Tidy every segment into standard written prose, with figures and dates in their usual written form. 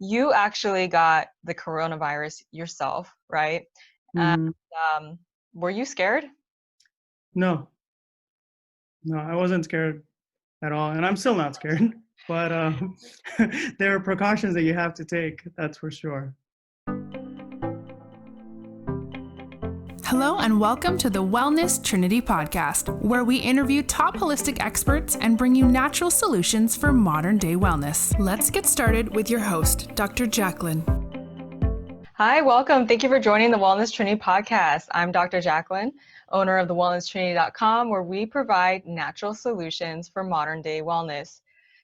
you actually got the coronavirus yourself, right? And, Mm, were you scared? no, no, I wasn't scared at all, and I'm still not scared. But there are precautions that you have to take. That's for sure. Hello and welcome to the Wellness Trinity podcast, where we interview top holistic experts and bring you natural solutions for modern day wellness. Let's get started with your host, Dr. Jacqueline. Hi, welcome. Thank you for joining the Wellness Trinity podcast. I'm Dr. Jacqueline, owner of the wellnesstrinity.com, where we provide natural solutions for modern day wellness.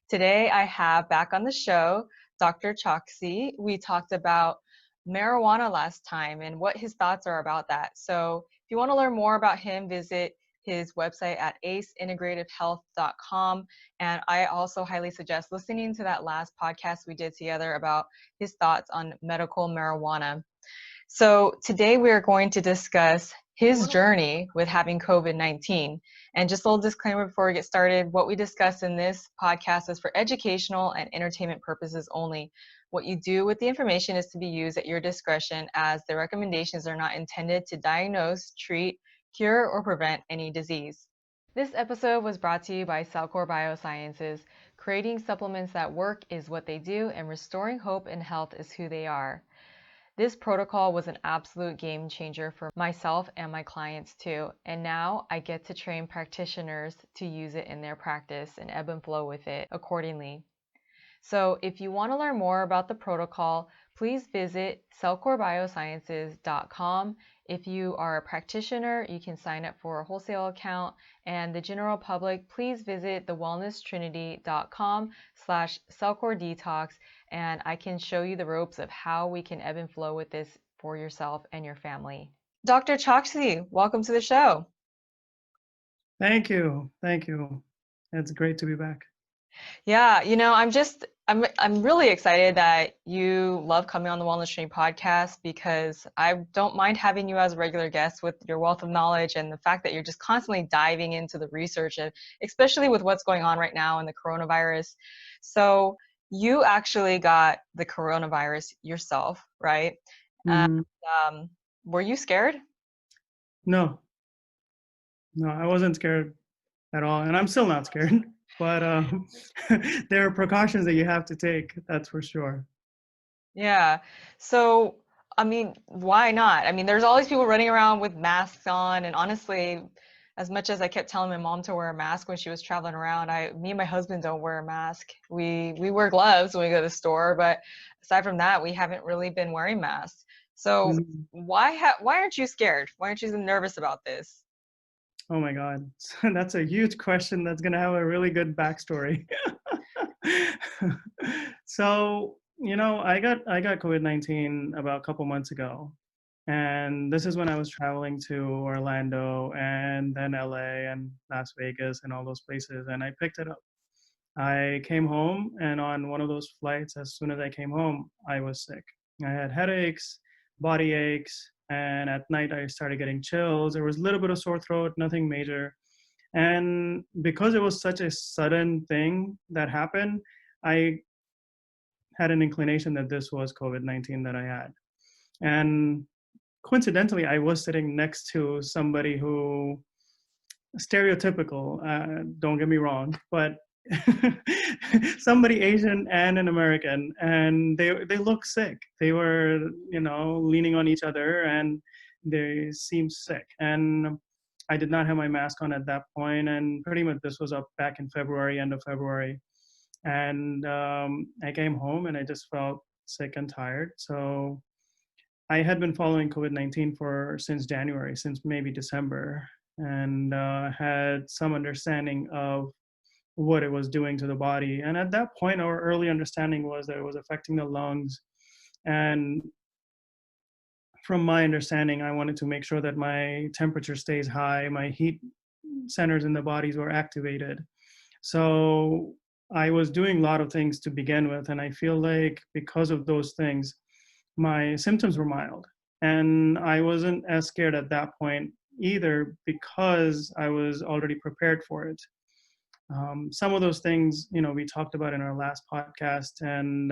Today, I have back on the show Dr. Choksy. We talked about marijuana last time and what his thoughts are about that. So if you want to learn more about him, visit his website at aceintegrativehealth.com. And I also highly suggest listening to that last podcast we did together about his thoughts on medical marijuana. So today we are going to discuss his journey with having COVID-19. And just a little disclaimer before we get started, what we discuss in this podcast is for educational and entertainment purposes only. What you do with the information is to be used at your discretion, as the recommendations are not intended to diagnose, treat, cure, or prevent any disease. This episode was brought to you by CellCore Biosciences. Creating supplements that work is what they do, and restoring hope and health is who they are. This protocol was an absolute game changer for myself and my clients too, and now I get to train practitioners to use it in their practice and ebb and flow with it accordingly. So if you want to learn more about the protocol, please visit cellcorebiosciences.com. If you are a practitioner, you can sign up for a wholesale account, and the general public, please visit thewellnesstrinity.com/cellcore detox, and I can show you the ropes of how we can ebb and flow with this for yourself and your family. Dr. Choksy, welcome to the show. Thank you. Thank you. It's great to be back. Yeah, I'm really excited that you love coming on the Wellness Training podcast, because I don't mind having you as a regular guest with your wealth of knowledge and the fact that you're just constantly diving into the research, and especially with what's going on right now in the coronavirus. So you actually got the coronavirus yourself, right? And, Mm, um, were you scared? no, no, I wasn't scared at all, and I'm still not scared. But there are precautions that you have to take. That's for sure. Yeah. So, why not? There's all these people running around with masks on, and honestly, as much as I kept telling my mom to wear a mask when she was traveling around, me and my husband don't wear a mask. We wear gloves when we go to the store, but aside from that, we haven't really been wearing masks. So, Mm. why aren't you scared? Why aren't you nervous about this? Oh my God, that's a huge question. That's gonna have a really good backstory. So, I got COVID-19 about a couple months ago, and this is when I was traveling to Orlando and then LA and Las Vegas and all those places, and I picked it up. I came home, and on one of those flights, as soon as I came home, I was sick. I had headaches, body aches, and at night I started getting chills. There was a little bit of sore throat, nothing major. And because it was such a sudden thing that happened, I had an inclination that this was COVID-19 that I had. And coincidentally, I was sitting next to somebody who, stereotypical, don't get me wrong, but somebody Asian and an American, and they look sick. They were, leaning on each other, and they seemed sick. And I did not have my mask on at that point, and pretty much this was up back in February, end of February. And I came home and I just felt sick and tired. So I had been following COVID-19 for since January, since maybe December, and had some understanding of what it was doing to the body. And at that point, our early understanding was that it was affecting the lungs. And from my understanding, I wanted to make sure that my temperature stays high, my heat centers in the bodies were activated. So I was doing a lot of things to begin with. And I feel like because of those things, my symptoms were mild. And I wasn't as scared at that point either, because I was already prepared for it. Some of those things, we talked about in our last podcast, and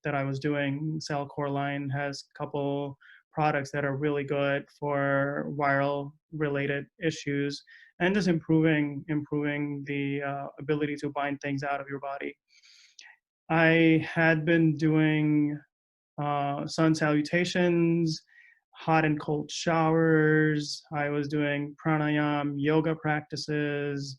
that I was doing. CellCore line has a couple products that are really good for viral related issues and just improving the ability to bind things out of your body. I had been doing sun salutations, hot and cold showers. I was doing pranayama, yoga practices,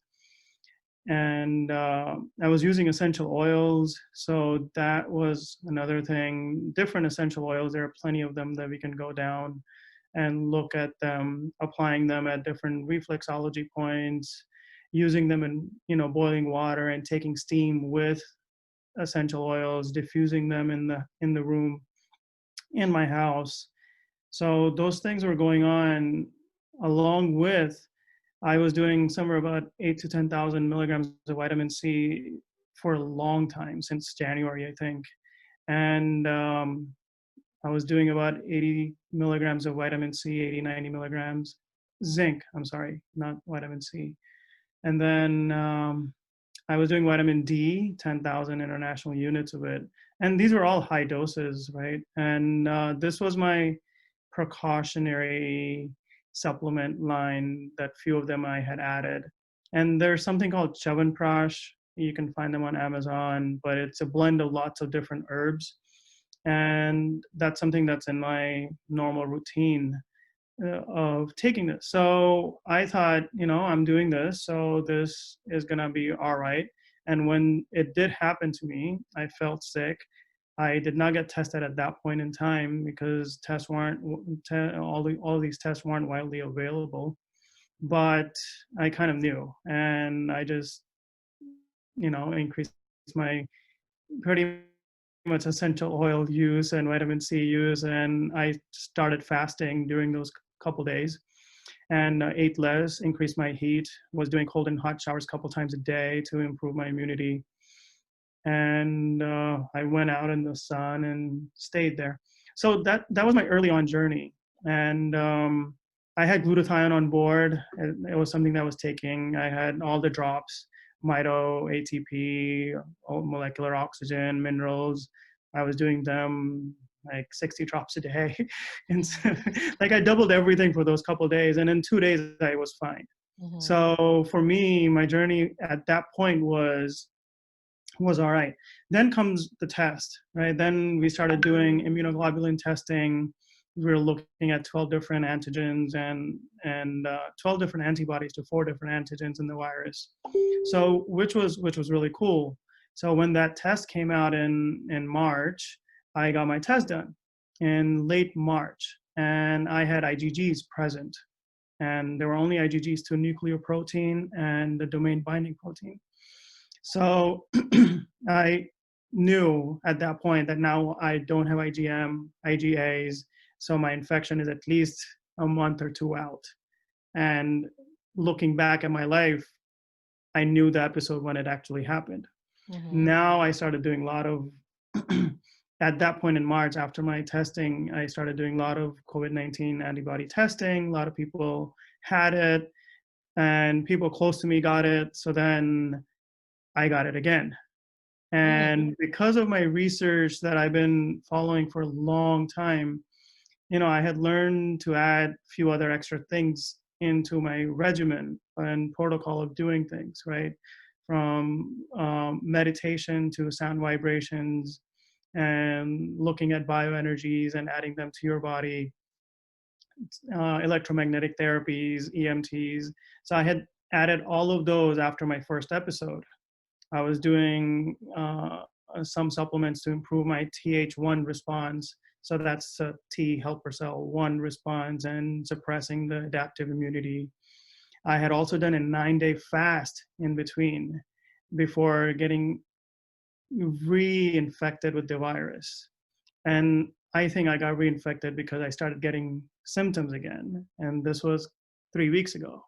and I was using essential oils. So that was another thing. Different essential oils, there are plenty of them that we can go down and look at them, applying them at different reflexology points, using them in boiling water and taking steam with essential oils, diffusing them in the room in my house. So those things were going on, along with I was doing somewhere about 8 to 10,000 milligrams of vitamin C for a long time, since January, I think. And I was doing about 80 milligrams of vitamin C, 80, 90 milligrams, zinc, I'm sorry, not vitamin C. And then I was doing vitamin D, 10,000 international units of it. And these were all high doses, right? And this was my precautionary supplement line that few of them I had added. And there's something called Chyawanprash. You can find them on Amazon, but it's a blend of lots of different herbs. And that's something that's in my normal routine of taking this. So I thought, I'm doing this, so this is gonna be all right. And when it did happen to me, I felt sick. I did not get tested at that point in time because tests weren't, all these tests weren't widely available. But I kind of knew, and I just, increased my pretty much essential oil use and vitamin C use, and I started fasting during those couple days, and ate less, increased my heat, was doing cold and hot showers a couple times a day to improve my immunity. And I went out in the sun and stayed there. So that was my early on journey. And I had glutathione on board. It was something that I was taking. I had all the drops, Mito, ATP, molecular oxygen, minerals. I was doing them like 60 drops a day. And so, like, I doubled everything for those couple of days. And in 2 days, I was fine. Mm-hmm. So for me, my journey at that point was all right. Then comes the test, right? Then we started doing immunoglobulin testing. We were looking at 12 different antigens and 12 different antibodies to 4 different antigens in the virus. So which was really cool. So when that test came out in March, I got my test done in late March, and I had IgGs present, and there were only IgGs to nucleoprotein and the domain binding protein. So I knew at that point that now I don't have IgM, IgAs, so my infection is at least a month or 2 out. And looking back at my life, I knew the episode when it actually happened. Mm-hmm. Now I started doing a lot of, at that point in March, after my testing, I started doing a lot of COVID-19 antibody testing. A lot of people had it, and people close to me got it. So then I got it again. And because of my research that I've been following for a long time, I had learned to add a few other extra things into my regimen and protocol of doing things, right? From meditation to sound vibrations and looking at bioenergies and adding them to your body, electromagnetic therapies, EMTs. So I had added all of those after my first episode. I was doing some supplements to improve my Th1 response. So that's T helper cell 1 response and suppressing the adaptive immunity. I had also done a 9-day fast in between before getting reinfected with the virus. And I think I got reinfected because I started getting symptoms again. And this was 3 weeks ago.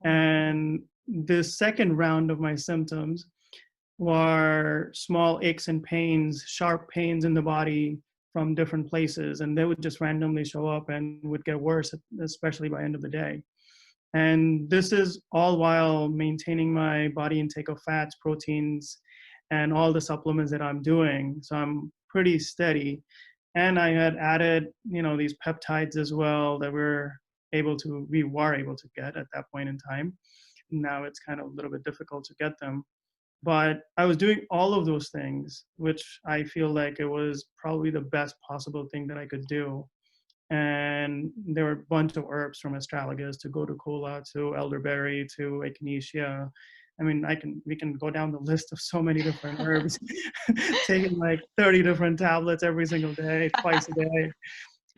And the second round of my symptoms were small aches and pains, sharp pains in the body from different places. And they would just randomly show up and would get worse, especially by the end of the day. And this is all while maintaining my body intake of fats, proteins, and all the supplements that I'm doing. So I'm pretty steady. And I had added, these peptides as well that we were able to get at that point in time. Now it's kind of a little bit difficult to get them. But I was doing all of those things, which I feel like it was probably the best possible thing that I could do. And there were a bunch of herbs from astragalus to gotukola to elderberry to echinacea. I mean, we can go down the list of so many different herbs, taking like 30 different tablets every single day, twice a day.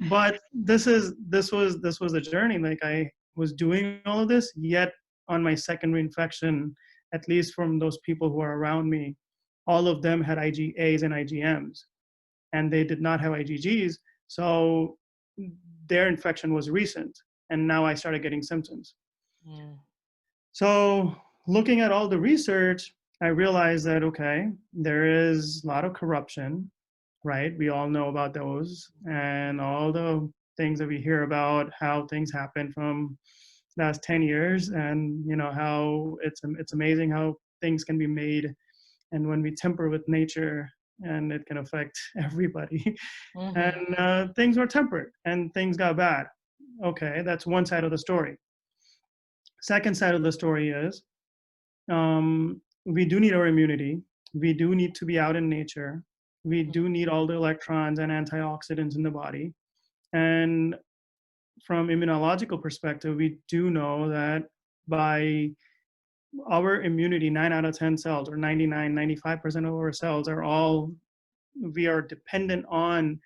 But this was a journey. Like I was doing all of this, yet on my secondary infection, at least from those people who are around me, all of them had IgAs and IgMs, and they did not have IgGs. So their infection was recent, and now I started getting symptoms. Yeah. So looking at all the research, I realized that, okay, there is a lot of corruption, right? We all know about those, and all the things that we hear about how things happen from last 10 years, and how it's amazing how things can be made, and when we temper with nature, and it can affect everybody. Mm-hmm. And things were tempered and things got bad. Okay, that's one side of the story. Second side of the story is we do need our immunity. We do need to be out in nature. We do need all the electrons and antioxidants in the body. And from immunological perspective, we do know that by our immunity, 9 out of 10 cells, or 99, 95% of our cells we are dependent on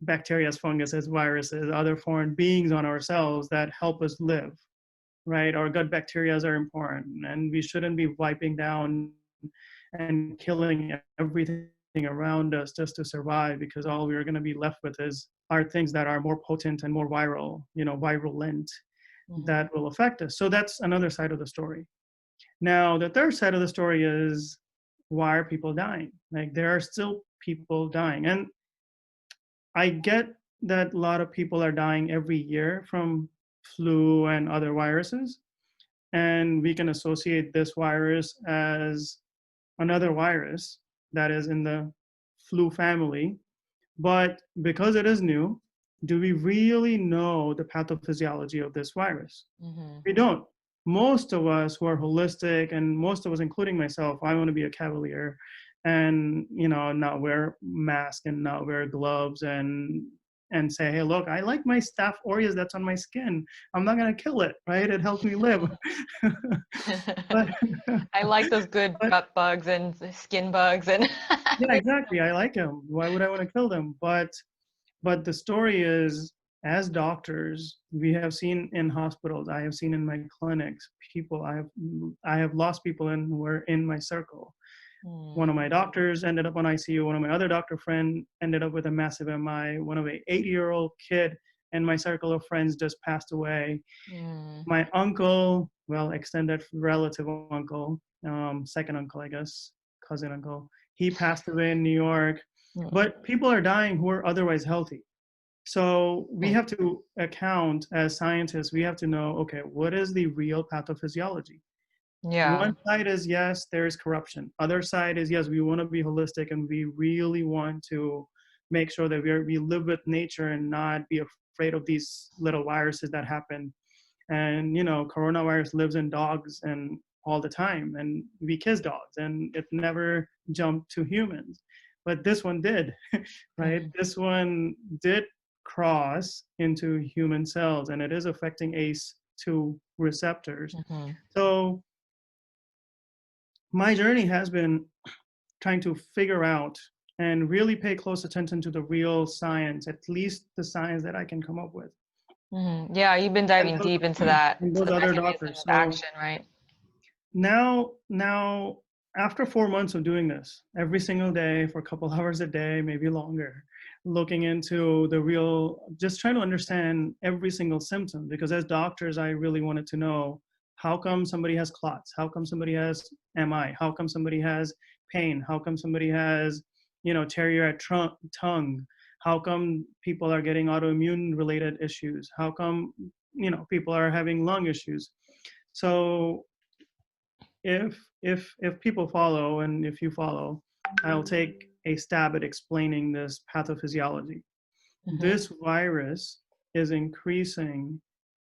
bacteria, funguses, viruses, other foreign beings on our cells that help us live, right? Our gut bacteria are important, and we shouldn't be wiping down and killing everything around us just to survive, because all we're going to be left with are things that are more potent and more virulent, that will affect us. So that's another side of the story. Now, the third side of the story is, why are people dying? Like, there are still people dying. And I get that a lot of people are dying every year from flu and other viruses. And we can associate this virus as another virus that is in the flu family. But because it is new, do we really know the pathophysiology of this virus? Mm-hmm. We don't. Most of us who are holistic, and most of us, including myself, I want to be a cavalier and, not wear mask and not wear gloves and say, hey, look, I like my Staph aureus that's on my skin. I'm not going to kill it, right? It helps me live. But, I like those good gut bugs and skin bugs and yeah, exactly. I like them. Why would I want to kill them? But the story is, as doctors, we have seen in hospitals, I have seen in my clinics, I have lost people who were in my circle. One of my doctors ended up on ICU. One of my other doctor friend ended up with a massive MI. One of an 8-year-old kid in my circle of friends just passed away. My uncle, well, extended relative uncle, second uncle, I guess, cousin uncle, he passed away in New York. But people are dying who are otherwise healthy. So we have to account, as scientists, we have to know, okay, what is the real pathophysiology? Yeah. One side is, yes, there is corruption. Other side is, yes, we want to be holistic, and we really want to make sure that we live with nature and not be afraid of these little viruses that happen. And, coronavirus lives in dogs and all the time, and we kiss dogs, and it never jumped to humans. But this one did, right? This one did cross into human cells, and it is affecting ACE2 receptors. So my journey has been trying to figure out and really pay close attention to the real science, at least the science that I can come up with. Yeah, you've been diving deep into that. And those other doctors. So action, right? Now, after 4 months of doing this every single day for a couple hours a day, maybe longer, looking into just trying to understand every single symptom, because as doctors, I really wanted to know, how come somebody has clots? How come somebody has MI? How come somebody has pain? How come somebody has, cherry tongue? How come people are getting autoimmune related issues? How come people are having lung issues. So if people follow, and if you follow, I'll take a stab at explaining this pathophysiology. This virus is increasing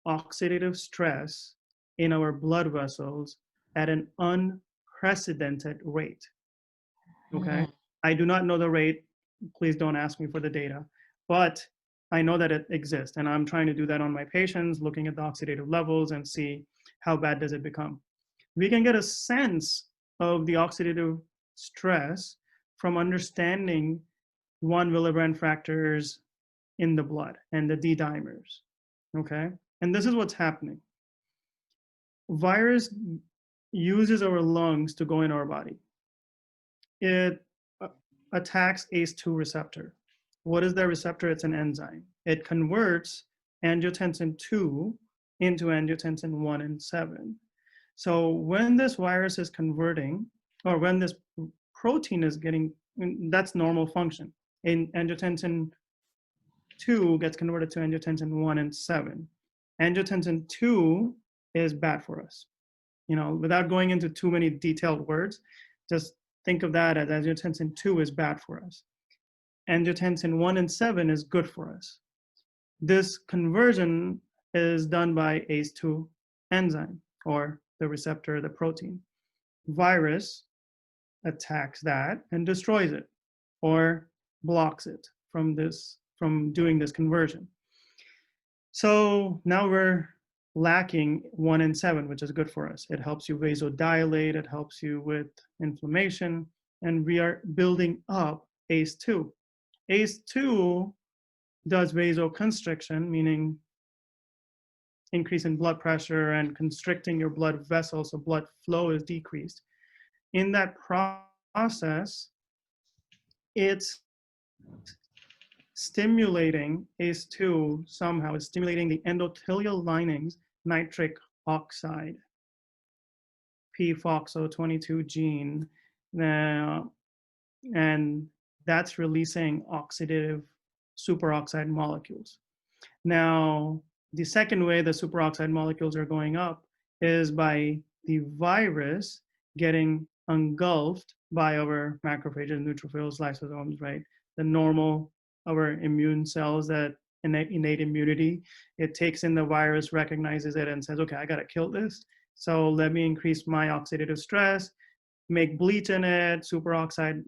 oxidative stress in our blood vessels at an unprecedented rate. Okay. I do not know the rate. Please don't ask me for the data, but I know that it exists, and I'm trying to do that on my patients, looking at the oxidative levels and see how bad does it become. We can get a sense of the oxidative stress from understanding 1 Willebrand factors in the blood and the D dimers. Okay. And this is what's happening. Virus uses our lungs to go in our body. It attacks ACE2 receptor. What is that receptor? It's an enzyme. It converts angiotensin 2 into angiotensin 1 and 7. So when this virus is converting, or when this protein is getting, that's normal function. Angiotensin 2 gets converted to angiotensin 1 and 7. Angiotensin 2 is bad for us. Without going into too many detailed words, just think of that as angiotensin 2 is bad for us. Angiotensin 1 and 7 is good for us. This conversion is done by ACE2 enzyme, or the receptor, the protein. Virus attacks that and destroys it, or blocks it from doing this conversion. So now we're lacking 1 and 7, which is good for us. It helps you vasodilate, it helps you with inflammation, and we are building up ACE2. ACE2 does vasoconstriction, meaning increase in blood pressure and constricting your blood vessels, so blood flow is decreased. In that process, it's stimulating ACE2 somehow, is stimulating the endothelial lining's nitric oxide, PFOXO22 gene, and that's releasing oxidative superoxide molecules. Now, the second way the superoxide molecules are going up is by the virus getting engulfed by our macrophages, neutrophils, lysosomes, right? The normal, our immune cells, that innate immunity, it takes in the virus, recognizes it, and says, okay, I gotta kill this. So let me increase my oxidative stress, make bleach in it, superoxide,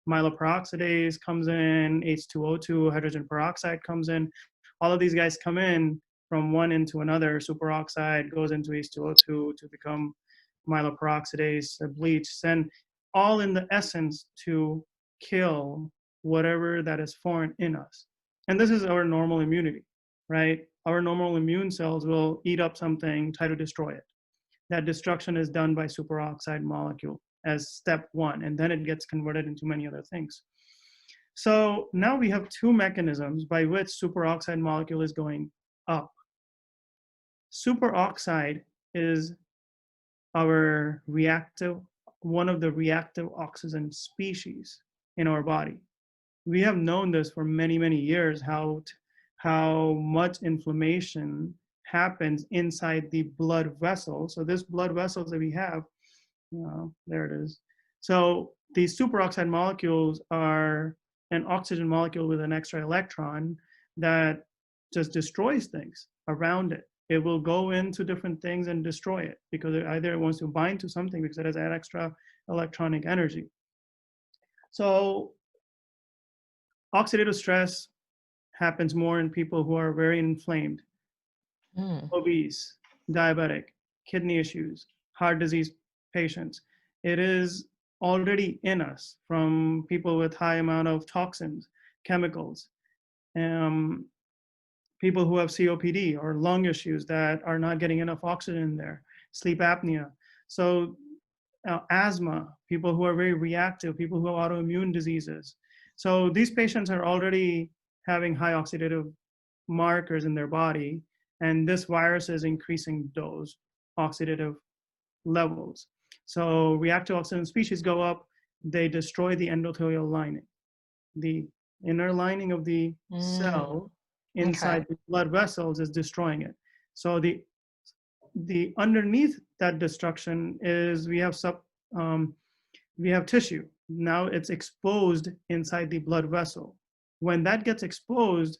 myeloperoxidase comes in, H2O2, hydrogen peroxide comes in. All of these guys come in from one into another. Superoxide goes into H2O2 to become myeloperoxidase, bleach, and all in the essence to kill whatever that is foreign in us. And this is our normal immunity, right? Our normal immune cells will eat up something, try to destroy it. That destruction is done by superoxide molecule as step one, and then it gets converted into many other things. So now we have two mechanisms by which superoxide molecule is going up. Superoxide is our one of the reactive oxygen species in our body. We have known this for many, many years, how much inflammation happens inside the blood vessel. So this blood vessels that we have, there it is. So these superoxide molecules are an oxygen molecule with an extra electron that just destroys things around it. It will go into different things and destroy it because either it wants to bind to something because it has that extra electronic energy. So oxidative stress happens more in people who are very inflamed, obese, diabetic, kidney issues, heart disease patients. It is already in us from people with high amount of toxins, chemicals, people who have COPD or lung issues that are not getting enough oxygen in there, sleep apnea. So asthma, people who are very reactive, people who have autoimmune diseases. So these patients are already having high oxidative markers in their body, and this virus is increasing those oxidative levels. So reactive oxygen species go up, they destroy the endothelial lining. The inner lining of the cell inside the blood vessels is destroying it. So the underneath that destruction is we have tissue. Now it's exposed inside the blood vessel. When that gets exposed,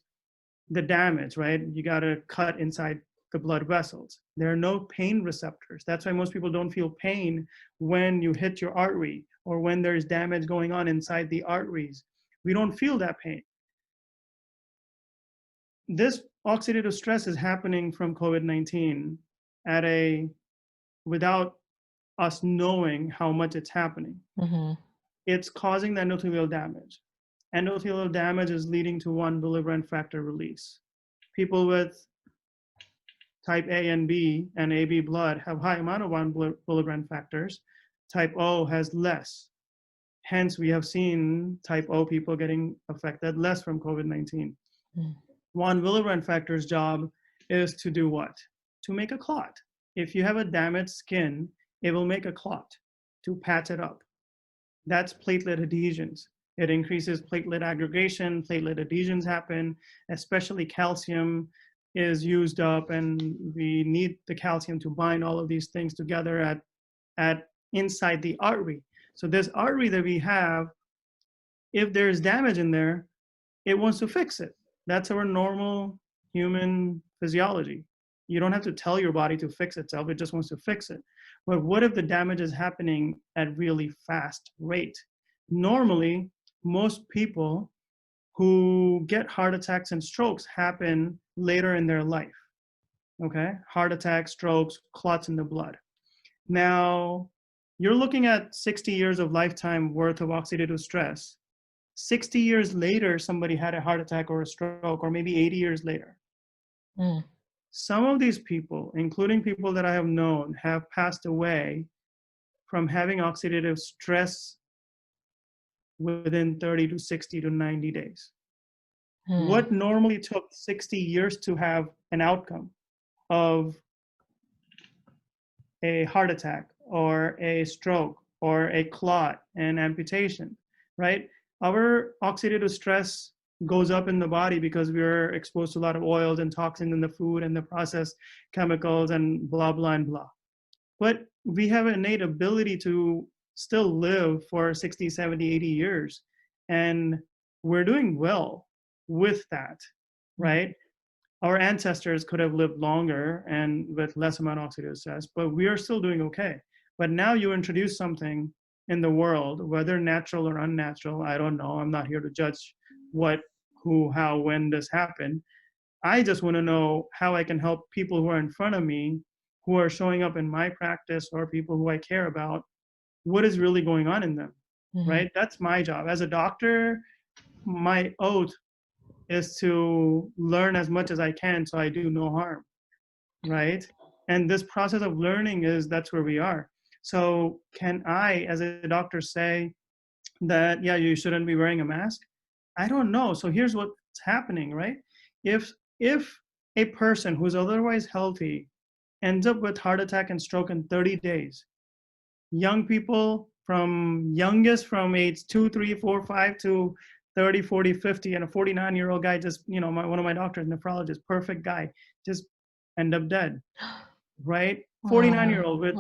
the damage, right? You got to cut inside the blood vessels. There are no pain receptors. That's why most people don't feel pain when you hit your artery or when there's damage going on inside the arteries. We don't feel that pain. This oxidative stress is happening from COVID-19 without us knowing how much it's happening. Mm-hmm. It's causing the endothelial damage. Endothelial damage is leading to von Willebrand factor release. People with type A and B and AB blood have high amount of von Willebrand factors. Type O has less. Hence, we have seen type O people getting affected less from COVID-19. Mm. Von Willebrand factor's job is to do what? To make a clot. If you have a damaged skin, it will make a clot to patch it up. That's platelet adhesions. It increases platelet aggregation, platelet adhesions happen, especially calcium is used up, and we need the calcium to bind all of these things together at inside the artery. So this artery that we have, if there's damage in there, it wants to fix it. That's our normal human physiology. You don't have to tell your body to fix itself, it just wants to fix it. But what if the damage is happening at really fast rate? Normally, most people who get heart attacks and strokes happen later in their life, okay? Heart attacks, strokes, clots in the blood. Now, you're looking at 60 years of lifetime worth of oxidative stress. 60 years later, somebody had a heart attack or a stroke, or maybe 80 years later. Mm. Some of these people, including people that I have known, have passed away from having oxidative stress within 30 to 60 to 90 days. What normally took 60 years to have an outcome of a heart attack or a stroke or a clot and amputation, right? Our oxidative stress goes up in the body because we're exposed to a lot of oils and toxins in the food and the processed chemicals and blah, blah, and blah. But we have an innate ability to still live for 60, 70, 80 years. And we're doing well with that, right? Our ancestors could have lived longer and with less amount of oxidative stress, but we are still doing okay. But now you introduce something in the world, whether natural or unnatural, I don't know. I'm not here to judge what, who, how, when this happened. I just want to know how I can help people who are in front of me, who are showing up in my practice, or people who I care about, what is really going on in them, right? That's my job. As a doctor, my oath is to learn as much as I can so I do no harm, right? And this process of learning that's where we are. So can I, as a doctor, say that, yeah, you shouldn't be wearing a mask? I don't know. So here's what's happening, right? If a person who's otherwise healthy ends up with heart attack and stroke in 30 days, young people from age 2, 3, 4, 5 to 30, 40, 50, and a 49-year-old guy just, one of my doctors, nephrologist, perfect guy, just end up dead, right? 49-year-old with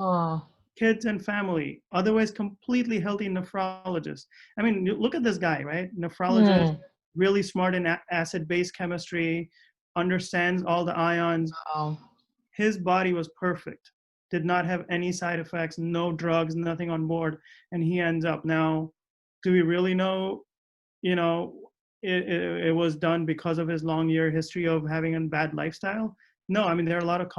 kids and family, otherwise completely healthy nephrologist. I mean, look at this guy, right? Nephrologist, really smart in acid-base chemistry, understands all the ions. His body was perfect, did not have any side effects, no drugs, nothing on board, and he ends up. Now, do we really know, it was done because of his long year history of having a bad lifestyle? No, I mean, there are a lot of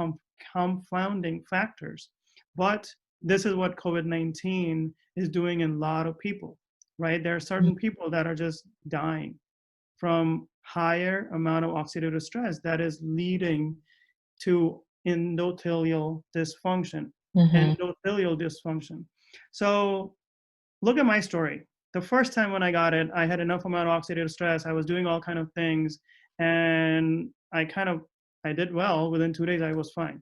confounding factors, but this is what COVID-19 is doing in a lot of people, right? There are certain people that are just dying from higher amount of oxidative stress that is leading to endothelial dysfunction. Endothelial dysfunction. So look at my story. The first time when I got it, I had enough amount of oxidative stress. I was doing all kind of things, and I did well. Within 2 days, I was fine.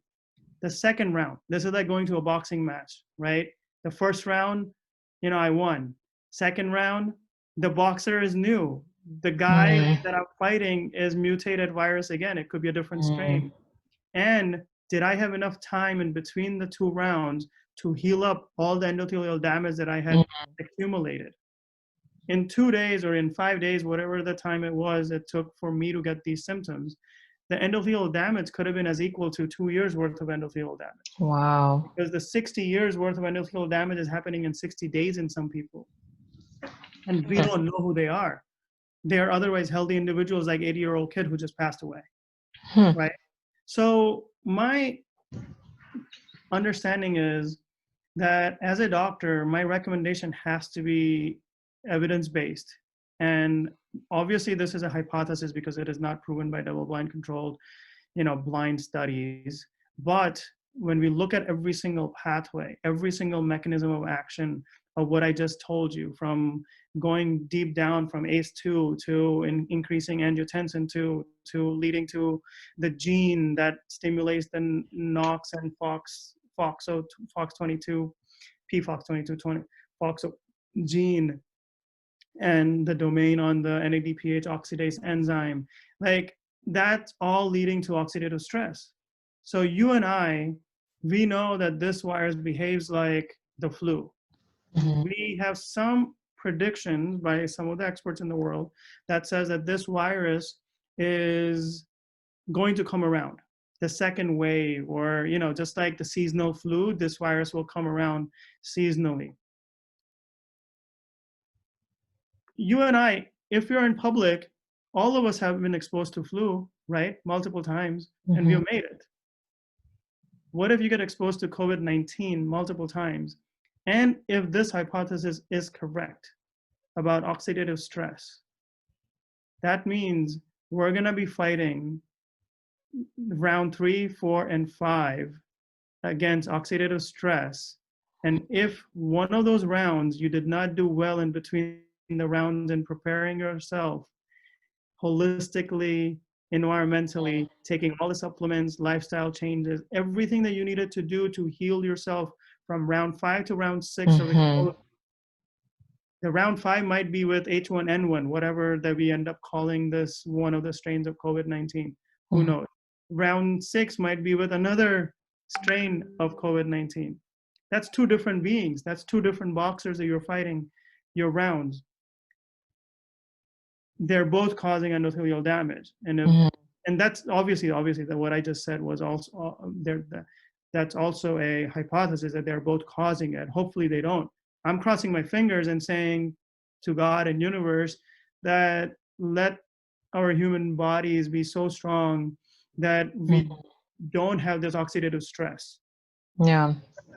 The second round, this is like going to a boxing match, right? The first round, I won. Second round, the boxer is new. The guy that I'm fighting is mutated virus again. It could be a different strain. And did I have enough time in between the 2 rounds to heal up all the endothelial damage that I had accumulated? In 2 days or in 5 days, whatever the time it took for me to get these symptoms, the endothelial damage could have been as equal to 2 years worth of endothelial damage. Wow. Because the 60 years worth of endothelial damage is happening in 60 days in some people. And we don't know who they are. They are otherwise healthy individuals, like 80-year-old kid who just passed away, right? So my understanding is that as a doctor, my recommendation has to be evidence-based. And obviously this is a hypothesis because it is not proven by double-blind controlled, blind studies. But when we look at every single pathway, every single mechanism of action of what I just told you, from going deep down from ACE2 to increasing angiotensin to leading to the gene that stimulates the NOx and FOX22, P-FOX22, FOXO gene, and the domain on the NADPH oxidase enzyme, like that's all leading to oxidative stress. So you and I, we know that this virus behaves like the flu. We have some predictions by some of the experts in the world that says that this virus is going to come around. The second wave, or just like the seasonal flu, this virus will come around seasonally. You and I, if you're in public, all of us have been exposed to flu, right? Multiple times, and we have made it. What if you get exposed to COVID-19 multiple times? And if this hypothesis is correct about oxidative stress, that means we're going to be fighting round 3, 4, and 5 against oxidative stress. And if one of those rounds you did not do well in between the rounds in preparing yourself holistically, environmentally, taking all the supplements, lifestyle changes, everything that you needed to do to heal yourself from round 5 to round 6 of exposure. The round 5 might be with H1N1, whatever that we end up calling this one of the strains of COVID-19. Who knows? Round 6 might be with another strain of COVID-19. That's 2 different beings. That's 2 different boxers that you're fighting your rounds. They're both causing endothelial damage. And and that's obviously that what I just said was also that's also a hypothesis that they're both causing it. Hopefully they don't. I'm crossing my fingers and saying to God and universe that let our human bodies be so strong that we don't have this oxidative stress. Yeah.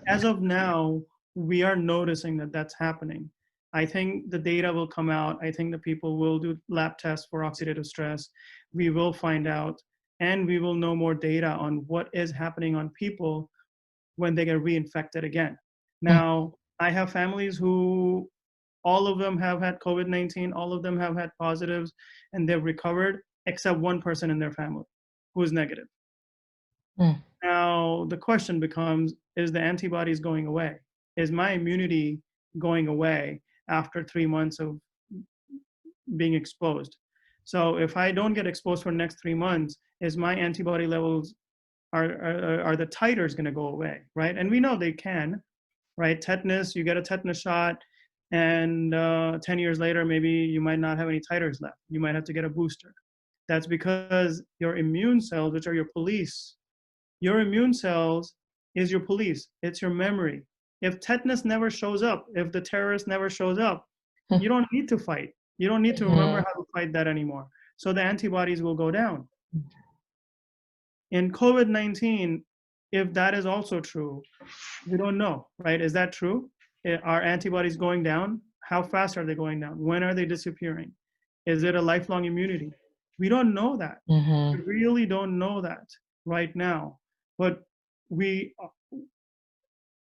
As of now, we are noticing that that's happening. I think the data will come out. I think the people will do lab tests for oxidative stress. We will find out, and we will know more data on what is happening on people when they get reinfected again. Now, I have families who all of them have had COVID-19, all of them have had positives, and they've recovered, except one person in their family who is negative. Now, the question becomes, is the antibodies going away? Is my immunity going away after 3 months of being exposed? So if I don't get exposed for the next 3 months, is my antibody levels, are the titers going to go away, right? And we know they can, right? Tetanus, you get a tetanus shot, and 10 years later, maybe you might not have any titers left. You might have to get a booster. That's because your immune cells, which are your police, your immune cells is your police. It's your memory. If tetanus never shows up, if the terrorist never shows up, you don't need to fight. You don't need to remember how to fight that anymore. So the antibodies will go down. In COVID-19, if that is also true, we don't know, right? Is that true? Are antibodies going down? How fast are they going down? When are they disappearing? Is it a lifelong immunity? We don't know that. We really don't know that right now. But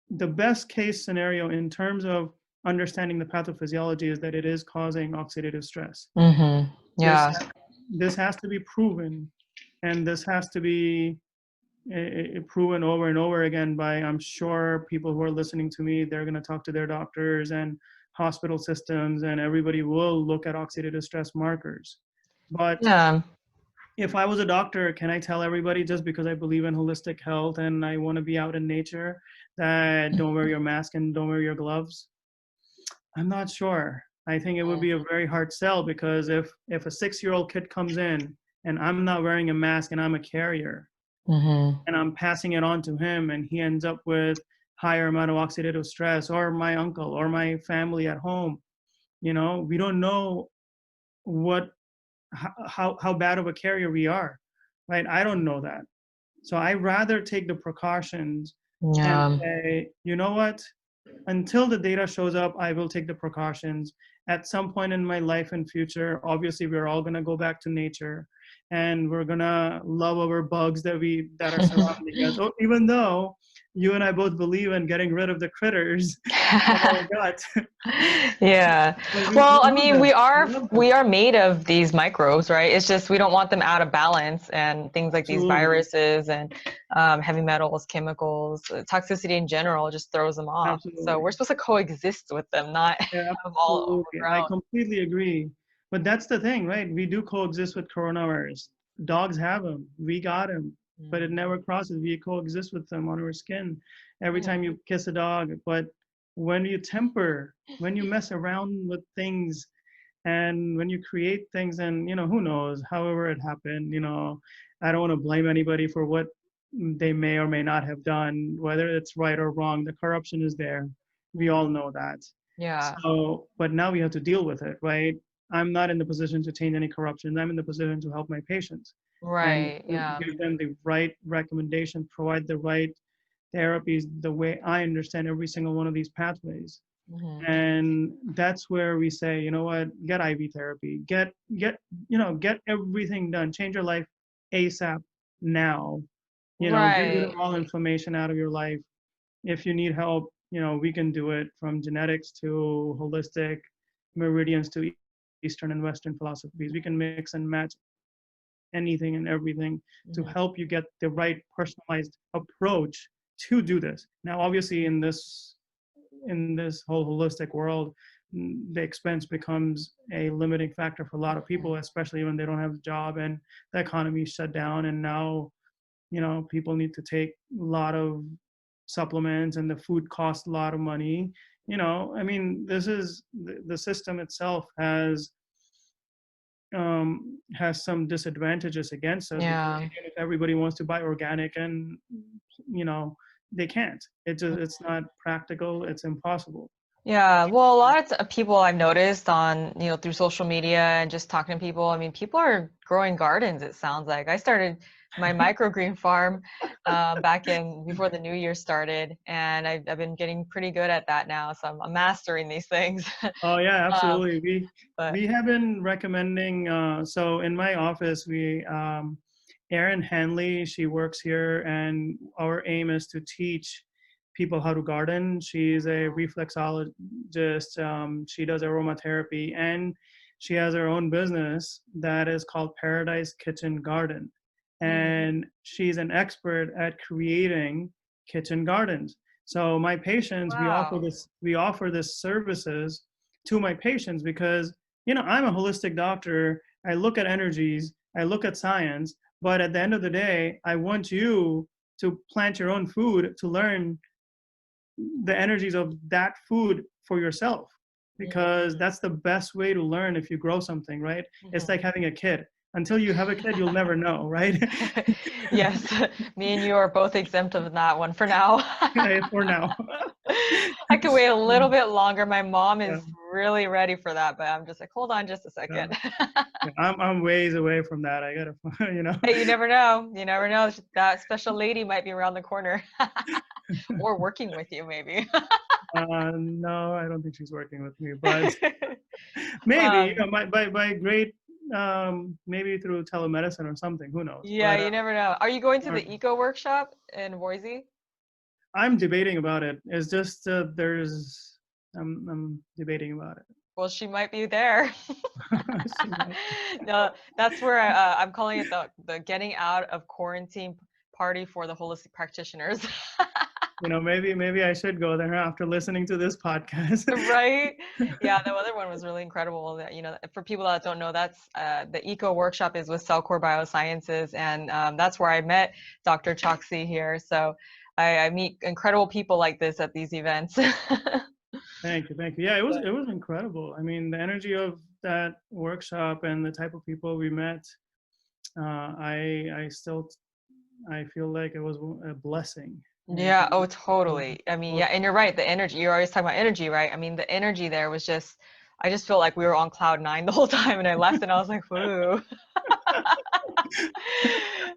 the best case scenario in terms of understanding the pathophysiology is that it is causing oxidative stress. Yeah. This has to be proven, and this has to be proven over and over again by, I'm sure, people who are listening to me. They're going to talk to their doctors and hospital systems, and everybody will look at oxidative stress markers. But Yeah. if I was a doctor, can I tell everybody just because I believe in holistic health and I want to be out in nature that don't wear your mask and don't wear your gloves? I'm not sure. I think it would be a very hard sell, because if a 6-year-old kid comes in and I'm not wearing a mask and I'm a carrier, and I'm passing it on to him, and he ends up with higher amount of oxidative stress, or my uncle or my family at home, we don't know how bad of a carrier we are, right? I don't know that. So I rather take the precautions and Yeah. say, you know what? Until the data shows up, I will take the precautions. At some point in my life and future, obviously, we're all going to go back to nature, and we're going to love our bugs that are surrounding us. Oh, even though you and I both believe in getting rid of the critters in our gut. Yeah. But Well, we I love mean, them. we We are love them. we are made of these microbes, right? It's just we don't want them out of balance, and things like these Absolutely. viruses and heavy metals, chemicals, toxicity in general just throws them off. So Absolutely. we're supposed to coexist with them, not Yeah, have them all absolutely. I overgrown. completely agree. But that's the thing, right? We do coexist with coronavirus. Dogs have them. We got them. But it never crosses. We coexist with them on our skin every time you kiss a dog. But when you temper, when you mess around with things, and when you create things, and who knows, however it happened, I don't want to blame anybody for what they may or may not have done, whether it's right or wrong. The corruption is there. We all know that. Yeah. So, but now we have to deal with it, right? I'm not in the position to change any corruption. I'm in the position to help my patients and Right. Yeah. give them the right recommendation, provide the right therapies the way I understand every single one of these pathways. And that's where we say, you know what, get IV therapy, get everything done, change your life ASAP now, get rid of Right. all inflammation out of your life. If you need help, we can do it, from genetics to holistic, meridians to Eastern and Western philosophies. We can mix and match anything and everything to help you get the right personalized approach to do this. Now, obviously, in this whole holistic world, the expense becomes a limiting factor for a lot of people, especially when they don't have a job and the economy is shut down. And now, people need to take a lot of supplements, and the food costs a lot of money. I mean, this is the system itself has some disadvantages against us, because Yeah. even if everybody wants to buy organic, and they can't. It's not practical. It's impossible. Yeah, well, a lot of people I've noticed on, through social media and just talking to people, I mean, people are growing gardens, it sounds like. I started my microgreen farm back before the new year started, and I've been getting pretty good at that now, so I'm mastering these things. Oh yeah, Um, absolutely. but We have been recommending. So in my office, we Erin Hanley, she works here, and our aim is to teach people how to garden. She's a reflexologist. She does aromatherapy, and she has her own business that is called Paradise Kitchen Garden. And she's an expert at creating kitchen gardens. So my patients, wow. we offer this services to my patients, because I'm a holistic doctor. I look at energies, I look at science, but at the end of the day, I want you to plant your own food, to learn the energies of that food for yourself, because that's the best way to learn. If you grow something, right? It's like having a kid. Until you have a kid, you'll never know, right? Yes, me and you are both exempt of that one for now. For now. I can wait a little bit longer. My mom Yeah, is really ready for that, but I'm just like, hold on just a yeah. second. I'm ways away from that. I gotta, Hey, you never know. You never know. That special lady might be around the corner or working with you, maybe. No, I don't think she's working with me, but maybe, um, by great, maybe through telemedicine or something. Who knows? yeah, But you never know. Are you going to the um, eco workshop in Boise? I'm debating about it. It's just I'm debating about it. Well, she might be there. She might. No, that's where I'm calling it the getting out of quarantine party for the holistic practitioners. maybe I should go there after listening to this podcast. Right? Yeah, the other one was really incredible. That, for people that don't know, that's the Eco Workshop is with CellCore Biosciences, and that's where I met Dr. Choksy here. So I meet incredible people like this at these events. Thank you. Yeah, it was incredible. I mean, the energy of that workshop and the type of people we met, I feel like it was a blessing. Right? Yeah, oh, totally. I mean, yeah, and you're right, the energy, you're always talking about energy, right? I mean, the energy there was just, I just felt like we were on cloud nine the whole time, and I left and I was like, whoa.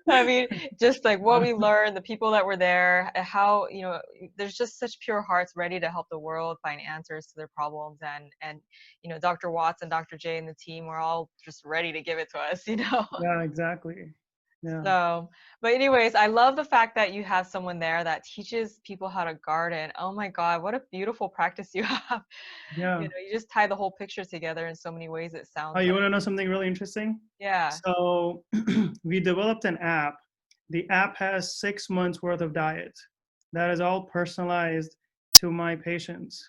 I mean, just like what we learned, the people that were there, how, there's just such pure hearts ready to help the world find answers to their problems. And Dr. Watts and Dr. J and the team were all just ready to give it to us, Yeah, exactly. Yeah. So, but anyways, I love the fact that you have someone there that teaches people how to garden. Oh my God, what a beautiful practice you have. Yeah. You just tie the whole picture together in so many ways, it sounds Oh, you like. want to know something really interesting? Yeah. So we developed an app. The app has 6 months worth of diet. That is all personalized to my patients.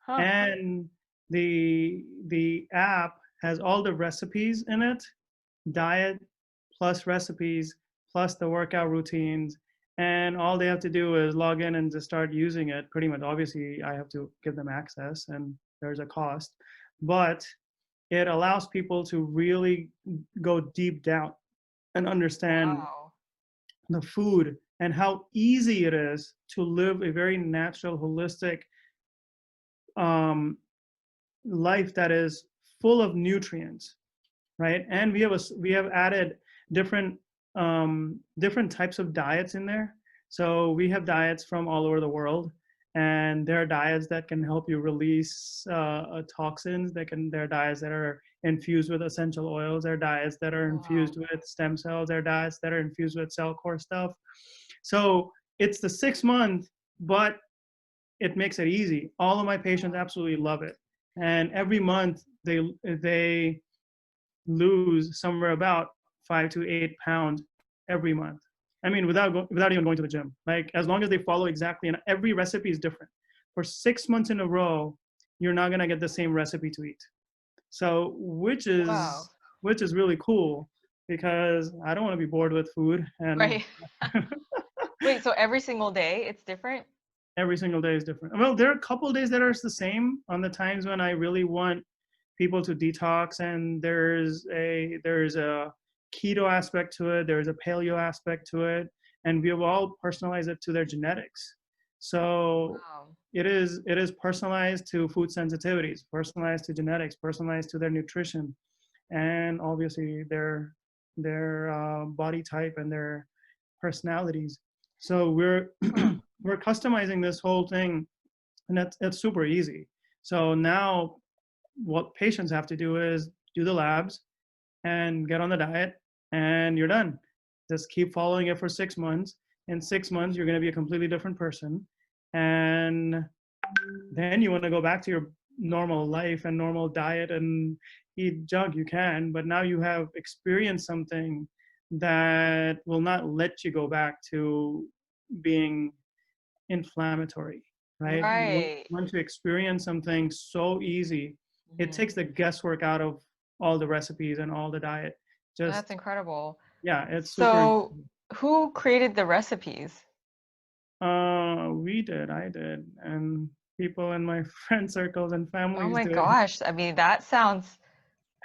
Huh. And the app has all the recipes in it, diet plus recipes plus the workout routines, and all they have to do is log in and just start using it. Pretty much, obviously I have to give them access and there's a cost, but it allows people to really go deep down and understand Wow. the food and how easy it is to live a very natural, holistic life that is full of nutrients, right? And we have added different different types of diets in there. So we have diets from all over the world, and there are diets that can help you release toxins. There are diets that are infused with essential oils. There are diets that are infused with stem cells. There are diets that are infused with CellCore stuff. So it's the 6 month, but it makes it easy. All of my patients absolutely love it, and every month they lose somewhere about 5 to 8 pounds every month. I mean, without even going to the gym. Like, as long as they follow exactly, and every recipe is different. For 6 months in a row, you're not gonna get the same recipe to eat. So, which is really cool, because I don't want to be bored with food. And Right. Wait, so every single day it's different? Every single day is different. Well, there are a couple of days that are the same on the times when I really want people to detox, and there's a keto aspect to it, there's a paleo aspect to it, and we have all personalized it to their genetics. So it is personalized to food sensitivities, personalized to genetics, personalized to their nutrition, and obviously their body type and their personalities. So we're we're customizing this whole thing, and it's super easy. So now what patients have to do is do the labs and get on the diet, and you're done. Just keep following it for 6 months. In 6 months, you're going to be a completely different person. And then you want to go back to your normal life and normal diet and eat junk, you can, but now you have experienced something that will not let you go back to being inflammatory, right? Right. Once you experience something so easy, it takes the guesswork out of all the recipes and all the diet. That's incredible. Yeah, it's so super. Who created the recipes? I did, and people in my friend circles and families Oh my did. gosh, I mean, that sounds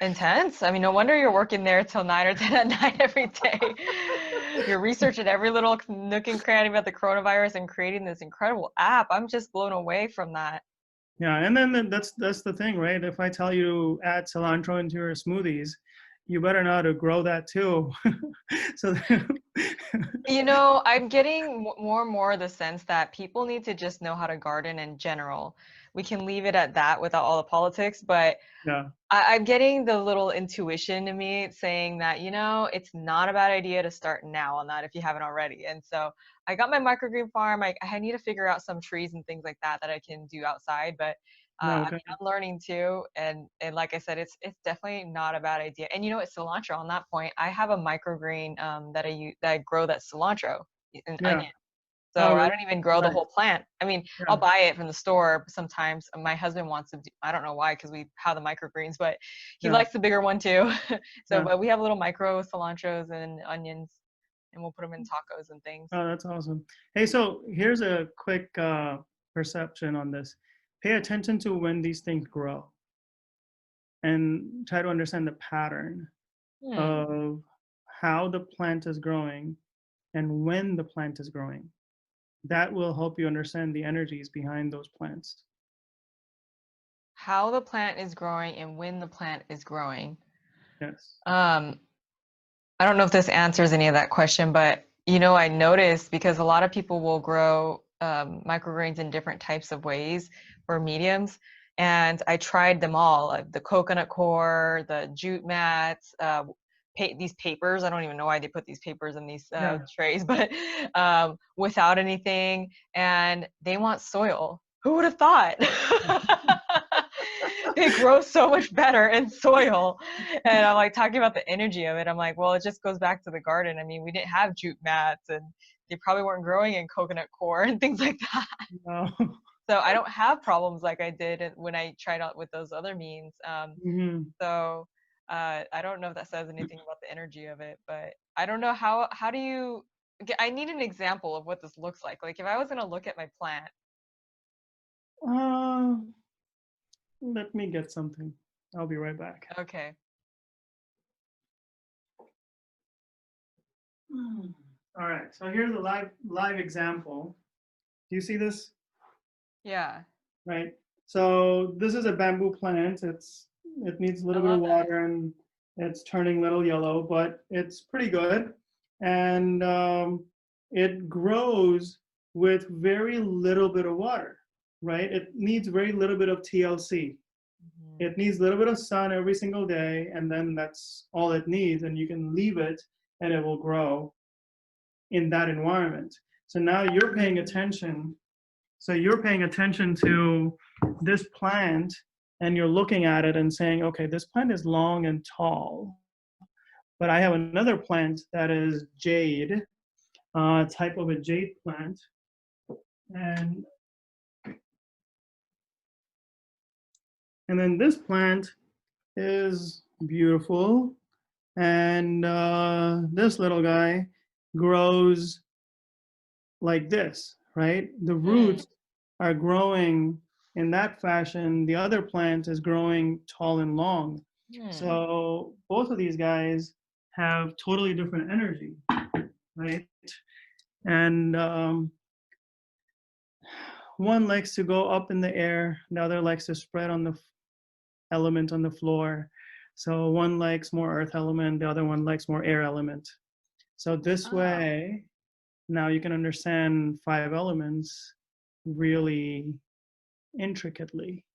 intense. I mean, no wonder you're working there till 9 or 10 at night every day. You're researching every little nook and cranny about the coronavirus and creating this incredible app. I'm just blown away from that. Yeah, and then that's the thing, right? If I tell you add cilantro into your smoothies, you better know how to grow that too. So I'm getting more and more the sense that people need to just know how to garden in general. We can leave it at that without all the politics, but yeah. I'm getting the little intuition in me saying that, it's not a bad idea to start now on that if you haven't already. And so I got my microgreen farm. I need to figure out some trees and things like that I can do outside. But No, I okay. mean, I'm learning too. And like I said, it's definitely not a bad idea. And it's cilantro on that point. I have a microgreen that I grow that cilantro and onion. So Oh, I really? don't even grow the Right. whole plant. I mean, Yeah. I'll buy it from the store sometimes. My husband wants to do, I don't know why, because we have the microgreens, but he Yeah. likes the bigger one too. So, Yeah. but we have little micro cilantros and onions, and we'll put them in tacos and things. Oh, that's awesome. Hey, so here's a quick perception on this. Pay attention to when these things grow and try to understand the pattern Hmm. of how the plant is growing and when the plant is growing. That will help you understand the energies behind those plants. How the plant is growing and when the plant is growing. Yes. I don't know if this answers any of that question, but I noticed because a lot of people will grow microgreens in different types of ways or mediums, and I tried them all, like the coconut core, the jute mats, these papers. I don't even know why they put these papers in these Yeah. trays, but without anything, and they want soil. Who would have thought? They grow so much better in soil. And I'm like talking about the energy of it. I'm like, well, it just goes back to the garden. I mean, we didn't have jute mats, and they probably weren't growing in coconut core and things like that. No. So I don't have problems like I did when I tried out with those other means. So I don't know if that says anything about the energy of it, but I don't know how do you, I need an example of what this looks like. Like if I was going to look at my plant. Let me get something. I'll be right back. Okay. All right. So here's a live example. Do you see this? Yeah. Right. So this is a bamboo plant. It needs a little bit of water and it's turning a little yellow, but it's pretty good. And it grows with very little bit of water, right? It needs very little bit of TLC. It needs a little bit of sun every single day, and then that's all it needs, and you can leave it and it will grow in that environment. So now you're paying attention. So you're paying attention to this plant and you're looking at it and saying, okay, this plant is long and tall, but I have another plant that is jade, type of a jade plant. And then this plant is beautiful. And this little guy grows like this, right? The roots are growing in that fashion. The other plant is growing tall and long. So both of these guys have totally different energy, right? And one likes to go up in the air, the other likes to spread on the element on the floor. So one likes more earth element, the other one likes more air element. So this way, now you can understand 5 elements really intricately.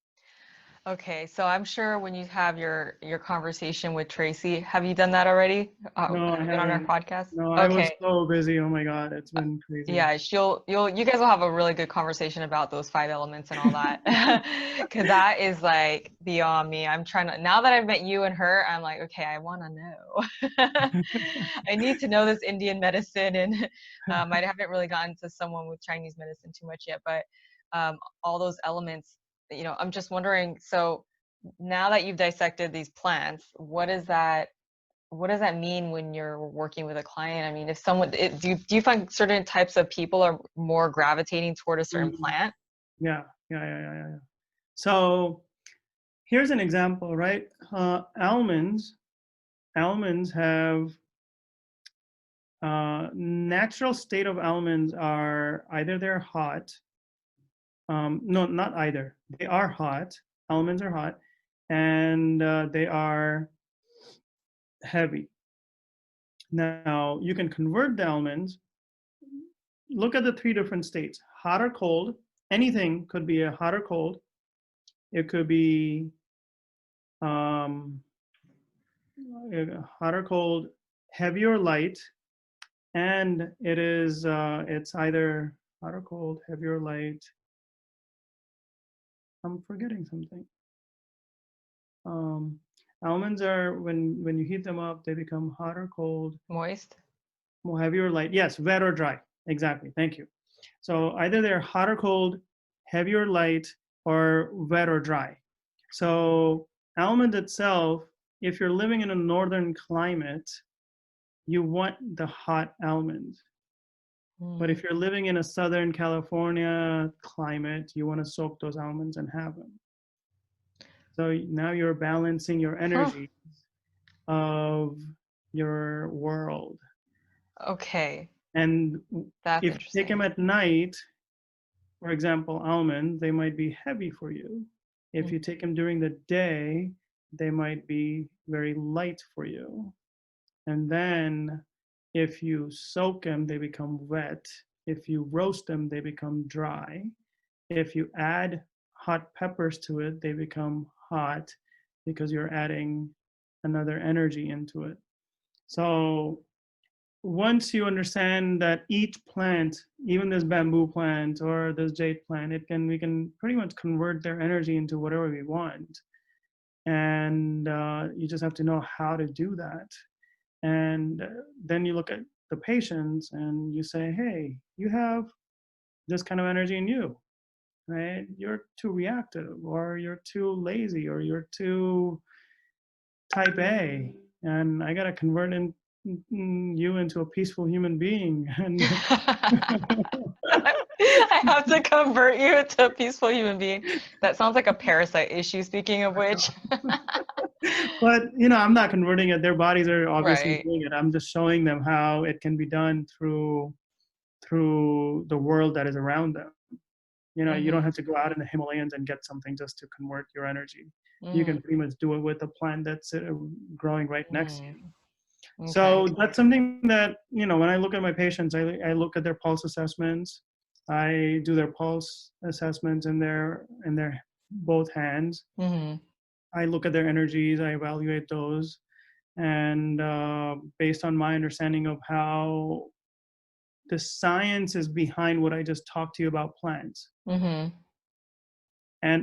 Okay, so I'm sure when you have your conversation with Tracy, have you done that already? No, I Have you been on our haven't. podcast? No, I was Okay. so busy. Oh my God, it's been crazy. Yeah, you guys will have a really good conversation about those 5 elements and all that. Because that is like beyond me. I'm trying to, now that I've met you and her, I'm like, okay, I want to know. I need to know this Indian medicine, and I haven't really gotten to someone with Chinese medicine too much yet, but all those elements, I'm just wondering, so now that you've dissected these plants, what does that mean when you're working with a client? I mean, if someone, do you find certain types of people are more gravitating toward a certain plant? Yeah. So here's an example, right? Almonds have natural state of almonds are either they're hot. No, not either. They are hot. Almonds are hot, and they are heavy. Now you can convert the almonds. Look at the 3 different states: hot or cold. Anything could be a hot or cold. It could be hot or cold, heavy or light, and it's either hot or cold, heavy or light. I'm forgetting something. Almonds are, when you heat them up, they become hot or cold. Moist? More heavy or light. Yes, wet or dry. Exactly. Thank you. So either they're hot or cold, heavy or light, or wet or dry. So almond itself, if you're living in a northern climate, you want the hot almond. But if you're living in a Southern California climate, you want to soak those almonds and have them. So now you're balancing your energy of your world. Okay. And That's if you take them at night, for example, almond, they might be heavy for you. If you take them during the day, they might be very light for you. And then if you soak them, they become wet. If you roast them, they become dry. If you add hot peppers to it, they become hot because you're adding another energy into it. So once you understand that each plant, even this bamboo plant or this jade plant, we can pretty much convert their energy into whatever we want. And you just have to know how to do that. And then you look at the patients and you say, hey, you have this kind of energy in you, right? You're too reactive, or you're too lazy, or you're too type A, and I got to convert you into a peaceful human being. And I have to convert you into a peaceful human being. That sounds like a parasite issue, speaking of which. But, I'm not converting it. Their bodies are obviously Right. doing it. I'm just showing them how it can be done through the world that is around them. You don't have to go out in the Himalayas and get something just to convert your energy. You can pretty much do it with a plant that's growing right next to you. Okay. So that's something that, when I look at my patients, I look at their pulse assessments. I do their pulse assessments in their both hands. I look at their energies, I evaluate those. And based on my understanding of how the science is behind what I just talked to you about plants and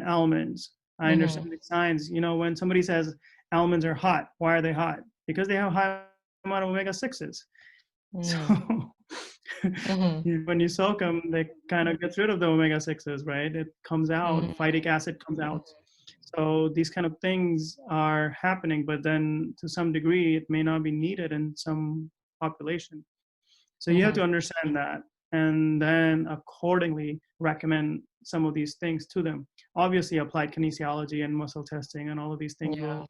almonds, I understand the science. When somebody says almonds are hot, why are they hot? Because they have high amount of omega-6s. So when you soak them, they kind of gets rid of the omega-6s, right? It comes out, phytic acid comes out. So these kind of things are happening, but then to some degree, it may not be needed in some population. So you have to understand that, and then accordingly recommend some of these things to them. Obviously, applied kinesiology and muscle testing and all of these things will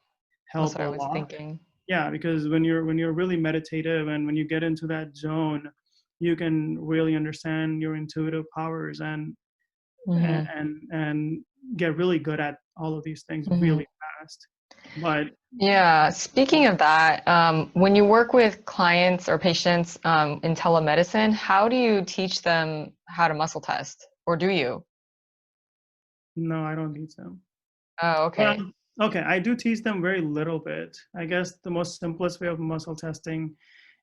help a lot. That's what I was thinking. Yeah, because when you're really meditative and when you get into that zone, you can really understand your intuitive powers and get really good at all of these things really fast. But yeah, speaking of that, when you work with clients or patients in telemedicine, how do you teach them how to muscle test, or do you? No, I don't teach them. Oh, okay. Okay, I do teach them very little bit. I guess the most simplest way of muscle testing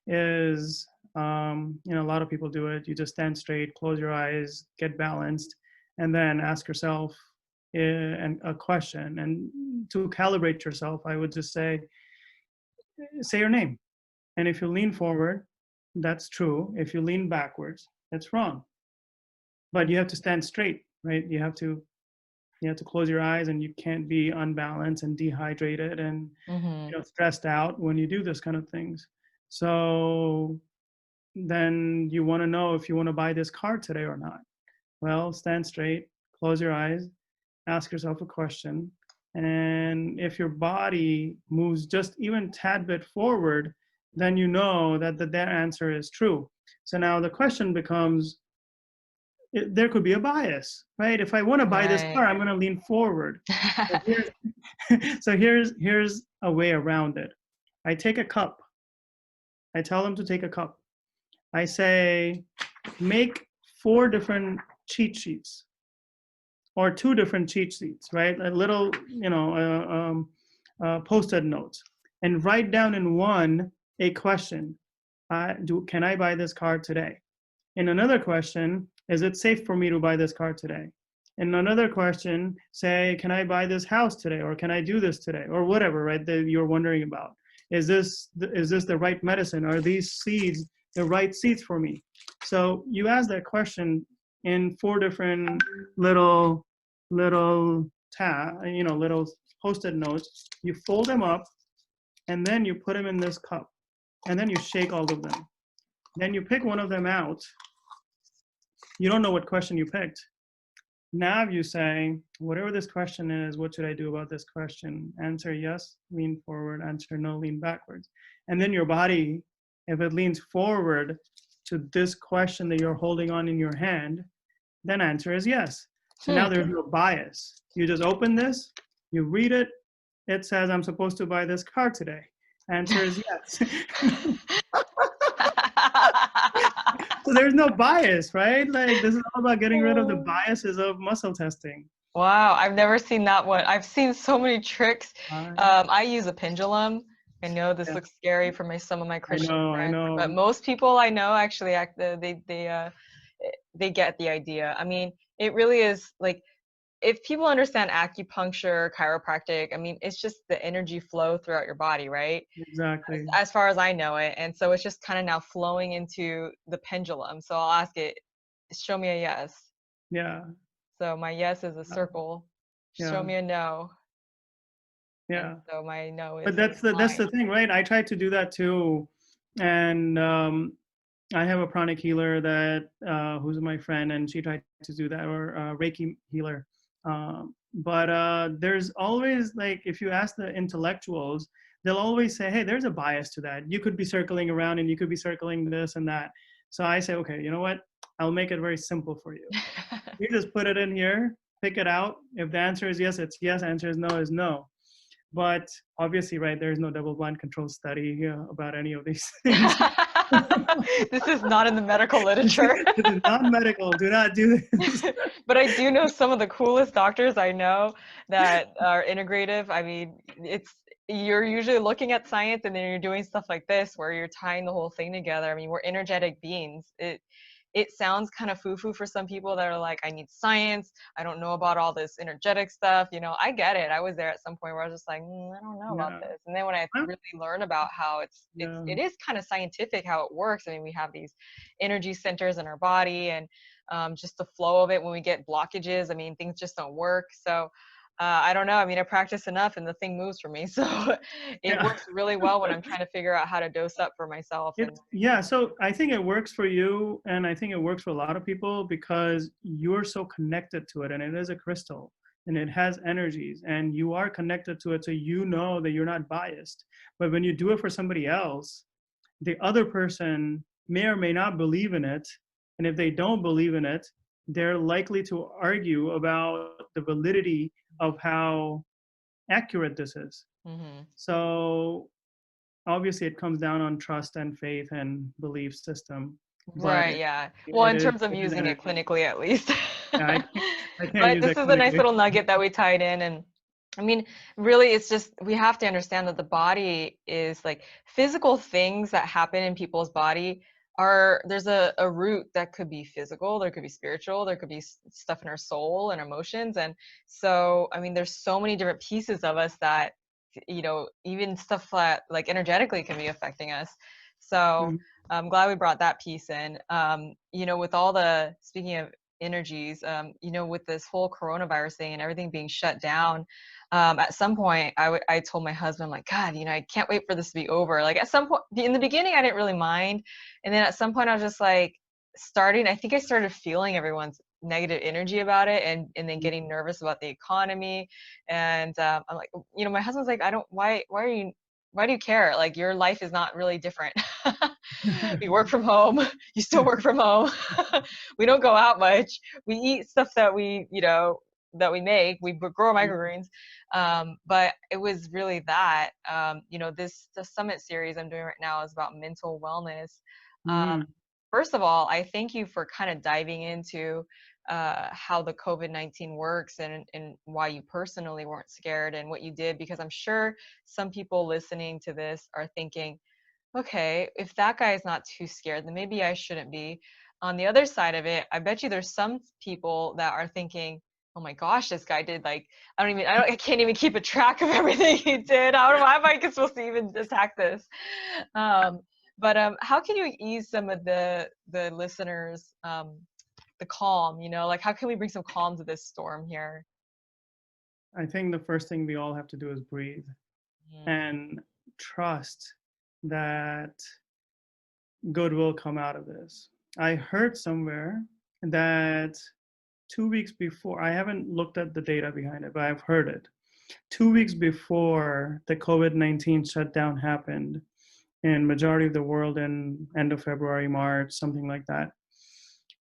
is, a lot of people do it. You just stand straight, close your eyes, get balanced, and then ask yourself a question. And to calibrate yourself, I would just say your name. And if you lean forward, that's true. If you lean backwards, that's wrong. But you have to stand straight, right? You have to close your eyes, and you can't be unbalanced and dehydrated and stressed out when you do this kind of things. So then you want to know if you want to buy this car today or not. Well, stand straight, close your eyes, ask yourself a question. And if your body moves just even tad bit forward, then you know that that answer is true. So now the question becomes, there could be a bias, right? If I want to buy this car, I'm going to lean forward. So here's a way around it. I take a cup. I tell them to take a cup. I say, make 4 different cheat sheets or 2 different cheat sheets, right? A little, post-it notes, and write down in one a question. Can I buy this car today? In another question, is it safe for me to buy this car today? In another question, say, can I buy this house today? Or can I do this today? Or whatever, right, that you're wondering about. Is this the right medicine? Are these seeds the right seeds for me? So you ask that question in 4 different little little post-it notes. You fold them up, and then you put them in this cup, and then you shake all of them. Then you pick one of them out. You don't know what question you picked. Now you say, whatever this question is, what should I do about this question? Answer yes, lean forward. Answer no, lean backwards. And then your body, if it leans forward to this question that you're holding on in your hand, then answer is yes. So now there's no bias. You just open this, you read it. It says, I'm supposed to buy this car today. Answer is yes. So there's no bias, right? Like, this is all about getting rid of the biases of muscle testing. Wow, I've never seen that one. I've seen so many tricks. I use a pendulum. I know this looks scary for some of my Christian friends, but most people I know actually they get the idea. I mean, it really is like, if people understand acupuncture, chiropractic, I mean, it's just the energy flow throughout your body, right? Exactly. As far as I know it. And so it's just kind of now flowing into the pendulum. So I'll ask it, show me a yes. Yeah. So my yes is a circle. Show me a no. Yeah. And so my no is. But that's the thing, right? I tried to do that too. And I have a pranic healer that who's my friend, and she tried to do that, or a Reiki healer. But there's always, like, if you ask the intellectuals, they'll always say, hey, there's a bias to that. You could be circling around and you could be circling this and that. So I say, okay, you know what? I'll make it very simple for you. You just put it in here, pick it out. If the answer is yes, it's yes. Answer is no. But obviously, right, there's no double-blind control study about any of these things. This is not in the medical literature. This is not medical. Do not do this. But I do know some of the coolest doctors I know that are integrative. I mean, you're usually looking at science, and then you're doing stuff like this where you're tying the whole thing together. I mean, we're energetic beings. It sounds kind of foo-foo for some people that are like, I need science. I don't know about all this energetic stuff. You know, I get it. I was there at some point where I was just like, I don't know about this. And then when I really learn about how it is kind of scientific how it works. I mean, we have these energy centers in our body, and just the flow of it when we get blockages. I mean, things just don't work. So I don't know. I mean, I practice enough and the thing moves for me. So it works really well when I'm trying to figure out how to dose up for myself. So I think it works for you, and I think it works for a lot of people because you're so connected to it, and it is a crystal, and it has energies, and you are connected to it, so you know that you're not biased. But when you do it for somebody else, the other person may or may not believe in it, and if they don't believe in it, they're likely to argue about the validity of how accurate this is. Mm-hmm. So obviously it comes down on trust and faith and belief system. Right, yeah. Well, in terms of using it clinically, at least. I can't but this is a nice little nugget that we tied in. And I mean, really, it's just, we have to understand that the body is like physical things that happen in people's body there's a root that could be physical, there could be spiritual, there could be stuff in our soul and emotions. And so, I mean, there's so many different pieces of us that, you know, even stuff that like energetically can be affecting us. So I'm glad we brought that piece in. You know, with all speaking of energies, you know, with this whole coronavirus thing and everything being shut down, at some point I told my husband, I'm like, God, you know, I can't wait for this to be over. Like at some point in the beginning, I didn't really mind. And then at some point I was just like I think I started feeling everyone's negative energy about it, and then getting nervous about the economy. And I'm like, you know, my husband's like, why do you care? Like, your life is not really different. We work from home. You still work from home. We don't go out much. We eat stuff that we make. We grow microgreens. But it was really that, you know, the summit series I'm doing right now is about mental wellness. First of all, I thank you for kind of diving into how the COVID-19 works, and why you personally weren't scared and what you did, because I'm sure some people listening to this are thinking, okay, if that guy is not too scared, then maybe I shouldn't be. On the other side of it, I bet you there's some people that are thinking, oh my gosh, this guy did like, I can't even keep a track of everything he did. How am I supposed to even attack this? But how can you ease some of the listeners' the calm, like how can we bring some calm to this storm here? I think the first thing we all have to do is breathe and trust that good will come out of this. I heard somewhere that 2 weeks before, I haven't looked at the data behind it, but I've heard it. 2 weeks before the COVID-19 shutdown happened in majority of the world in end of February, March, something like that,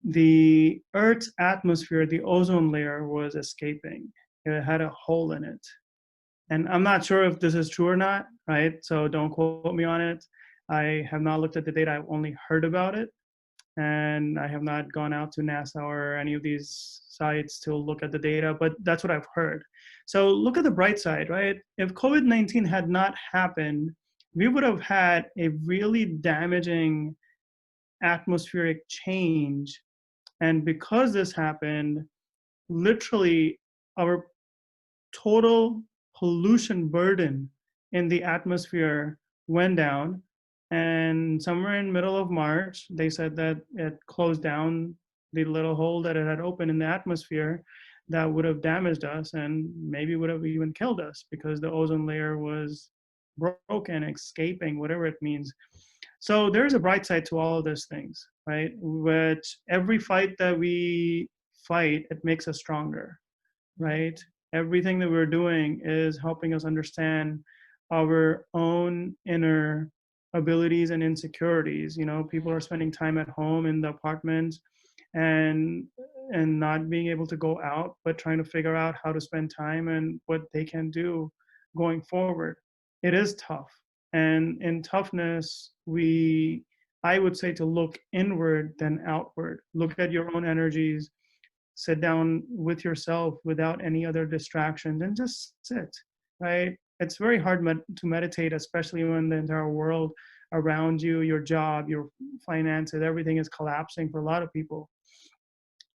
the Earth's atmosphere, the ozone layer was escaping. It had a hole in it. And I'm not sure if this is true or not, right? So don't quote me on it. I have not looked at the data. I've only heard about it. And I have not gone out to NASA or any of these sites to look at the data, but that's what I've heard. So look at the bright side, right? If COVID-19 had not happened, we would have had a really damaging atmospheric change. And because this happened, literally our total pollution burden in the atmosphere went down. And somewhere in middle of March, they said that it closed down the little hole that it had opened in the atmosphere that would have damaged us and maybe would have even killed us because the ozone layer was broken, escaping, whatever it means. So there's a bright side to all of these things, right? Which every fight that we fight, it makes us stronger, right? Everything that we're doing is helping us understand our own inner abilities and insecurities. People are spending time at home in the apartments and not being able to go out, but trying to figure out how to spend time and what they can do going forward. It is tough. And in toughness, I would say to look inward than outward. Look at your own energies, sit down with yourself without any other distractions and just sit, right? It's very hard to meditate, especially when the entire world around you, your job, your finances, everything is collapsing for a lot of people.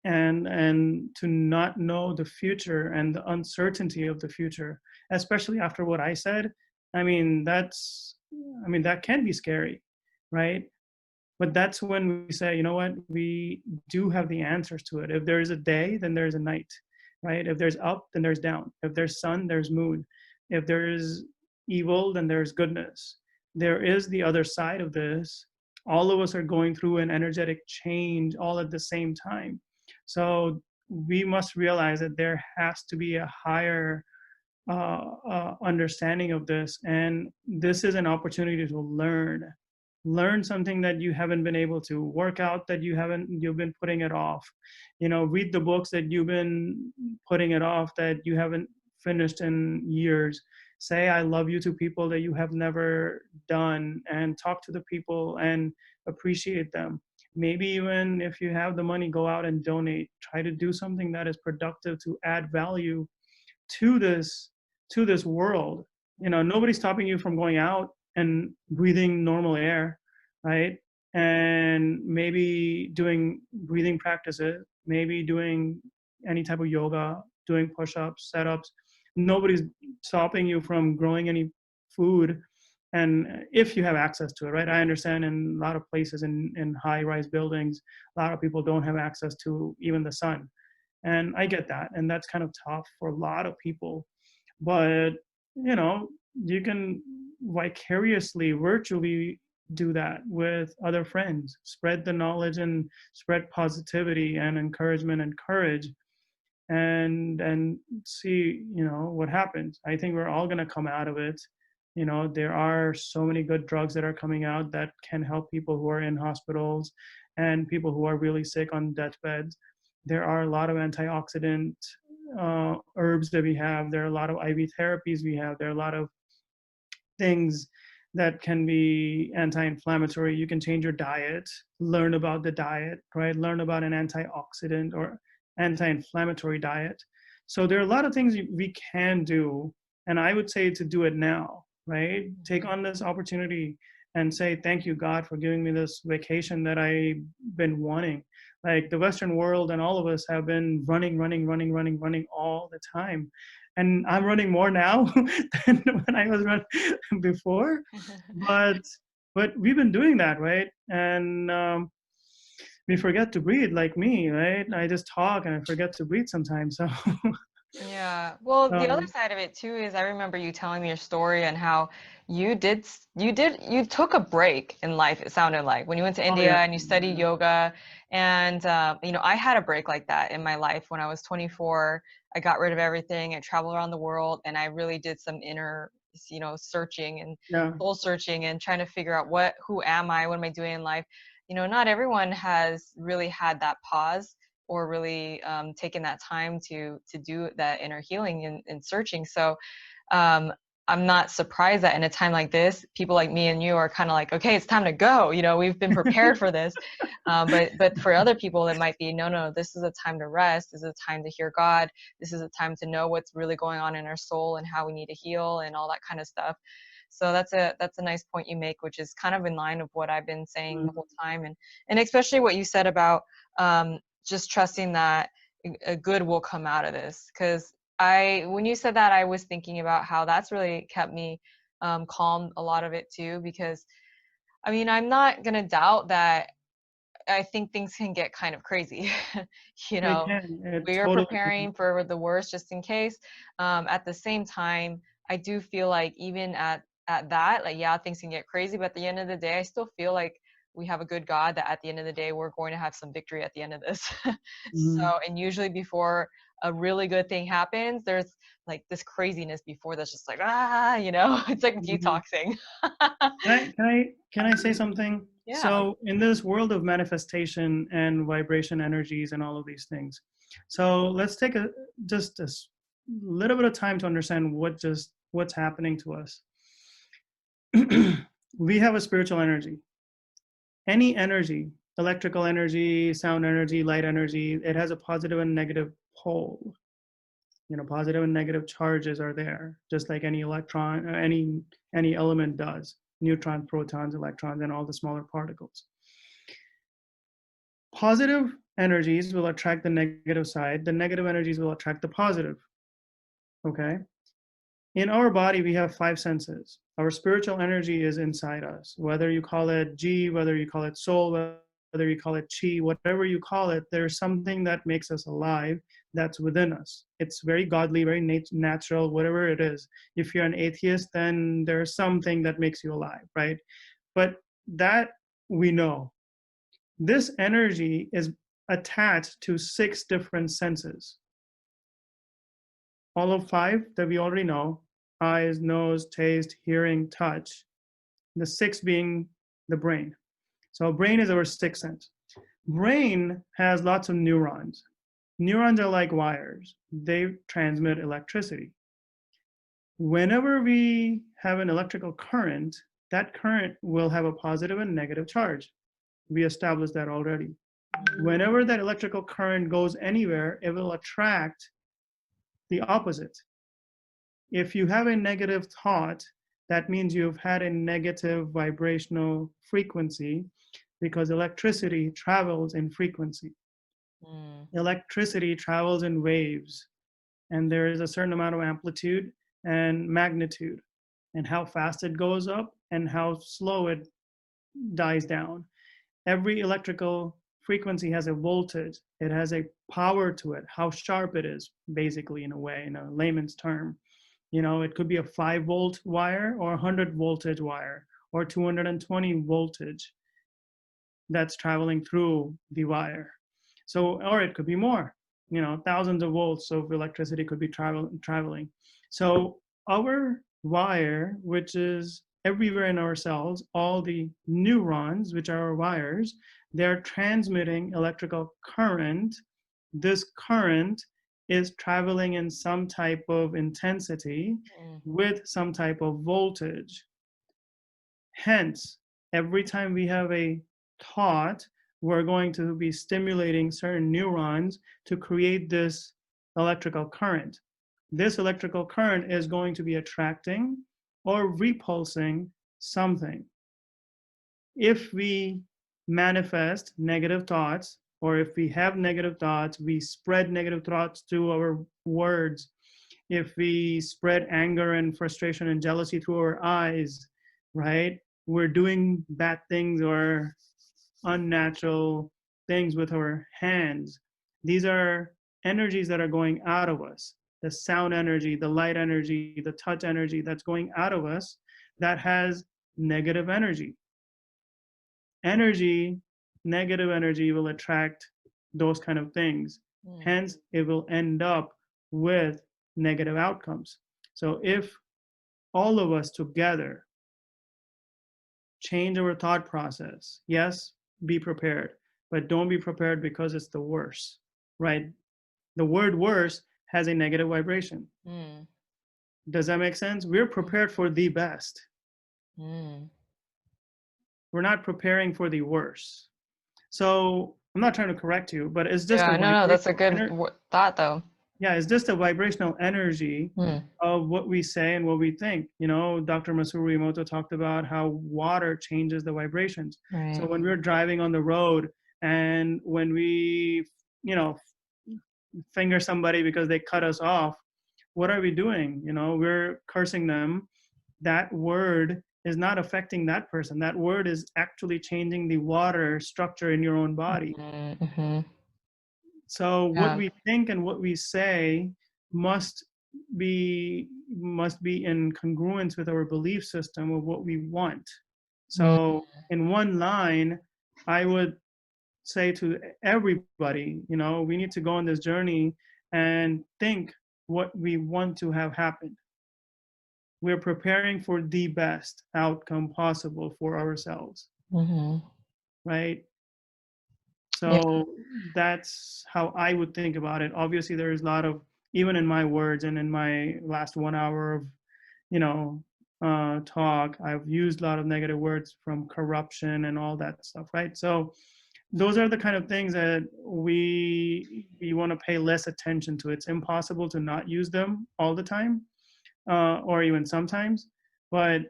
And to not know the future and the uncertainty of the future, especially after what I said, that can be scary, right? But that's when we say, you know what, we do have the answers to it. If there's a day, then there's a night, right? If there's up, then there's down. If there's sun, there's moon. If there's evil, then there's goodness. There is the other side of this. All of us are going through an energetic change all at the same time. So we must realize that there has to be a higher understanding of this. And this is an opportunity to learn something that you haven't been able to, work out that you've been putting it off, read the books that you've been putting it off, that you haven't finished in years. Say I love you to people that you have never done, and talk to the people and appreciate them. Maybe even if you have the money, go out and donate. Try to do something that is productive to add value to this world. Nobody's stopping you from going out and breathing normal air, right? And maybe doing breathing practices, maybe doing any type of yoga, doing push-ups, setups. Nobody's stopping you from growing any food. And if you have access to it, right? I understand in a lot of places in high-rise buildings, a lot of people don't have access to even the sun. And I get that. And that's kind of tough for a lot of people. But, you can vicariously, virtually do that with other friends. Spread the knowledge and spread positivity and encouragement and courage, and see, what happens. I think we're all going to come out of it. There are so many good drugs that are coming out that can help people who are in hospitals and people who are really sick on deathbeds. There are a lot of antioxidant herbs that we have. There are a lot of IV therapies we have. There are a lot of things that can be anti-inflammatory. You can change your diet, learn about the diet, right? Learn about an antioxidant or anti-inflammatory diet. So there are a lot of things we can do. And I would say to do it now, right? Take on this opportunity and say, thank you, God, for giving me this vacation that I've been wanting. Like the Western world and all of us have been running all the time. And I'm running more now than when I was running before. But we've been doing that, right? And we forget to breathe, like me, right? I just talk and I forget to breathe sometimes. So Yeah. Well, the other um, side of it too is I remember you telling me your story and how you took a break in life, it sounded like, when you went to oh India yeah, and you studied yoga. And I had a break like that in my life when I was 24. I got rid of everything. I traveled around the world and I really did some inner, searching and yeah. soul searching and trying to figure out who am I? What am I doing in life? Not everyone has really had that pause or really taken that time to do that inner healing and searching. So um, I'm not surprised that in a time like this, people like me and you are kind of like, okay, it's time to go. We've been prepared for this. But for other people, it might be, no, this is a time to rest. This is a time to hear God. This is a time to know what's really going on in our soul and how we need to heal and all that kind of stuff. So that's a nice point you make, which is kind of in line of what I've been saying the whole time, and especially what you said about just trusting that a good will come out of this. Because when you said that, I was thinking about how that's really kept me calm a lot of it too. Because I mean, I'm not gonna doubt that. I think things can get kind of crazy. you They know, can. It we are totally preparing can. for the worst just in case. At the same time, I do feel like even at that, like, yeah, things can get crazy, but at the end of the day, I still feel like we have a good God that at the end of the day, we're going to have some victory at the end of this. Mhm. And usually before a really good thing happens, there's like this craziness before that's just like, it's like Mhm. detoxing. Can I say something? Yeah. So in this world of manifestation and vibration energies and all of these things, so let's take just a little bit of time to understand what's happening to us. We have a spiritual energy. Any energy, electrical energy, sound energy, light energy, it has a positive and negative pole. Positive and negative charges are there, just like any electron, any element does. Neutrons, protons, electrons, and all the smaller particles. Positive energies will attract the negative side. The negative energies will attract the positive. Okay. In our body, we have 5 senses. Our spiritual energy is inside us. Whether you call it G, whether you call it soul, whether you call it chi, whatever you call it, there's something that makes us alive that's within us. It's very godly, very natural, whatever it is. If you're an atheist, then there's something that makes you alive, right? But that we know. This energy is attached to 6 different senses. All of 5 that we already know: eyes, nose, taste, hearing, touch. The 6th being the brain. So brain is our 6th sense. Brain has lots of neurons. Neurons are like wires. They transmit electricity. Whenever we have an electrical current, that current will have a positive and negative charge. We established that already. Whenever that electrical current goes anywhere, it will attract the opposite. If you have a negative thought, that means you've had a negative vibrational frequency, because electricity travels in frequency. Mm. Electricity travels in waves, and there is a certain amount of amplitude and magnitude, and how fast it goes up and how slow it dies down. Every electrical frequency has a voltage. It has a power to it, how sharp it is, basically, in a way, in a layman's term. It could be a 5-volt wire or 100 voltage wire or 220 voltage that's traveling through the wire. So, or it could be more, thousands of volts of electricity could be traveling. So our wire, which is everywhere in our cells, all the neurons, which are our wires, they're transmitting electrical current. This current is traveling in some type of intensity with some type of voltage. Hence, every time we have a thought, we're going to be stimulating certain neurons to create this electrical current. This electrical current is going to be attracting or repulsing something. If we manifest negative thoughts, or if we have negative thoughts, we spread negative thoughts through our words. If we spread anger and frustration and jealousy through our eyes, right? We're doing bad things or unnatural things with our hands. These are energies that are going out of us. The sound energy, the light energy, the touch energy that's going out of us that has negative energy. Negative energy will attract those kind of things. Hence, it will end up with negative outcomes. So if all of us together change our thought process, yes, be prepared, but don't be prepared because it's the worst, right? The word worse has a negative vibration. Does that make sense? We're prepared for the best. We're not preparing for the worst. So I'm not trying to correct you, but it's just no, that's a good thought though. Yeah, it's just a vibrational energy of what we say and what we think. You know, Dr. Masaru Emoto talked about how water changes the vibrations. Right. So when we're driving on the road and when we, you know, finger somebody because they cut us off, what are we doing? You know, we're cursing them. That word is not affecting that person. That word is actually changing the water structure in your own body. So what we think and what we say must be in congruence with our belief system of what we want. So in one line, I would say to everybody, you know, we need to go on this journey and think what we want to have happen. We're preparing for the best outcome possible for ourselves, right? So that's how I would think about it. Obviously, there's a lot of, even in my words and in my last 1 hour of, you know, talk, I've used a lot of negative words from corruption and all that stuff, right? So those are the kind of things that we want to pay less attention to. It's impossible to not use them all the time, or even sometimes, but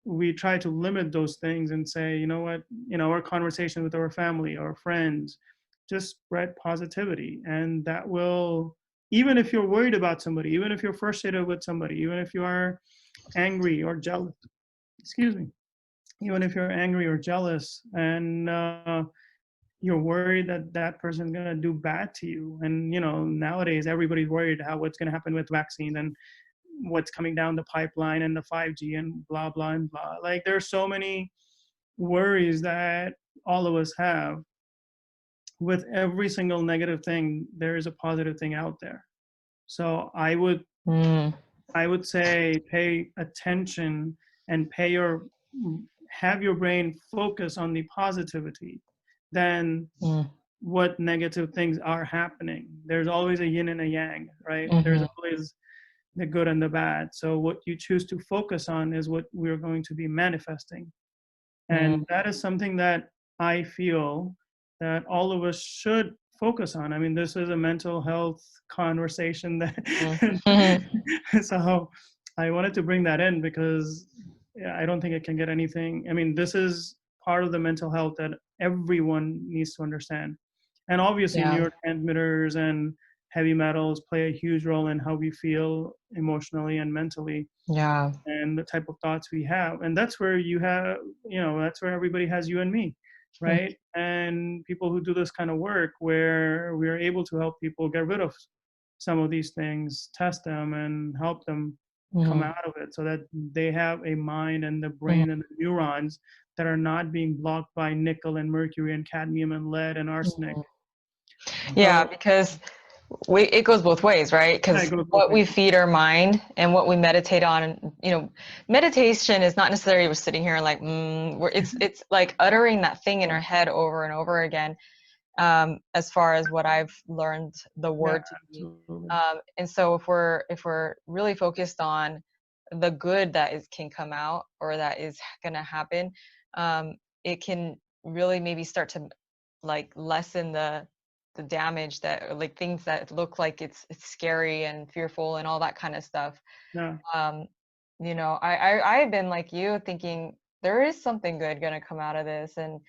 we try to limit those things and say, you know what, you know, our conversation with our family, our friends, just spread positivity. And that will, even if you're worried about somebody, even if you're frustrated with somebody, even if you are angry or jealous, even if you're angry or jealous and you're worried that that person's going to do bad to you. And, you know, nowadays everybody's worried what's going to happen with vaccine and what's coming down the pipeline and the 5G and blah, blah, and blah. Like there's so many worries that all of us have. With every single negative thing, there is a positive thing out there. So I would say pay attention and have your brain focus on the positivity than what negative things are happening. There's always a yin and a yang, right? There's always the good and the bad. So what you choose to focus on is what we're going to be manifesting. And that is something that I feel that all of us should focus on. I mean, this is a mental health conversation that so I wanted to bring that in because I don't think it can get anything. I mean, this is part of the mental health that everyone needs to understand. And obviously neurotransmitters and heavy metals play a huge role in how we feel emotionally and mentally. And the type of thoughts we have. And that's where you have, you know, that's where everybody has you and me, right? And people who do this kind of work where we're able to help people get rid of some of these things, test them and help them come out of it so that they have a mind and the brain and the neurons that are not being blocked by nickel and mercury and cadmium and lead and arsenic. Because it goes both ways, right? Because what we feed our mind and what we meditate on, you know, meditation is not necessarily we're sitting here like, it's like uttering that thing in our head over and over again. As far as what I've learned the word to be. And so if we're really focused on the good that can come out or that is going to happen, it can really maybe start to like lessen the damage that, like, things that look like it's scary and fearful and all that kind of stuff. You know, I've been like you thinking there is something good going to come out of this. And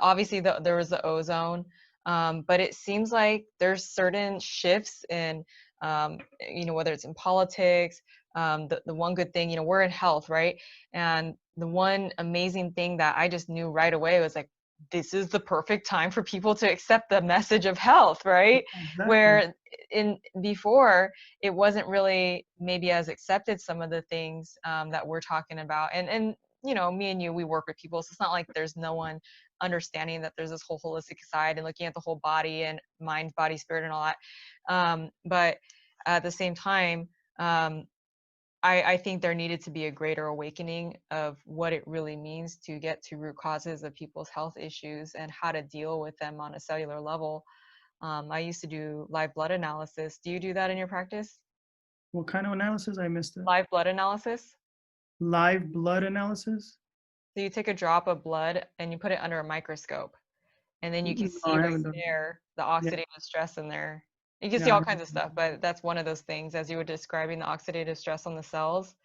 obviously there was the ozone. But it seems like there's certain shifts in, you know, whether it's in politics, the one good thing, you know, we're in health, right? And the one amazing thing that I just knew right away was like, this is the perfect time for people to accept the message of health, right? Exactly. Where before it wasn't really maybe as accepted, some of the things that we're talking about. And you know, me and you, we work with people, so it's not like there's no one understanding that there's this whole holistic side and looking at the whole body and mind, body, spirit, and all that. But at the same time, I think there needed to be a greater awakening of what it really means to get to root causes of people's health issues and how to deal with them on a cellular level. I used to do live blood analysis. Do you do that in your practice? What kind of analysis? I missed it. Live blood analysis? Live blood analysis? So you take a drop of blood and you put it under a microscope, and then you can No, see I right haven't done that. there the Yeah, oxidative stress in there. You can see yeah, all kinds of stuff, but that's one of those things, as you were describing the oxidative stress on the cells.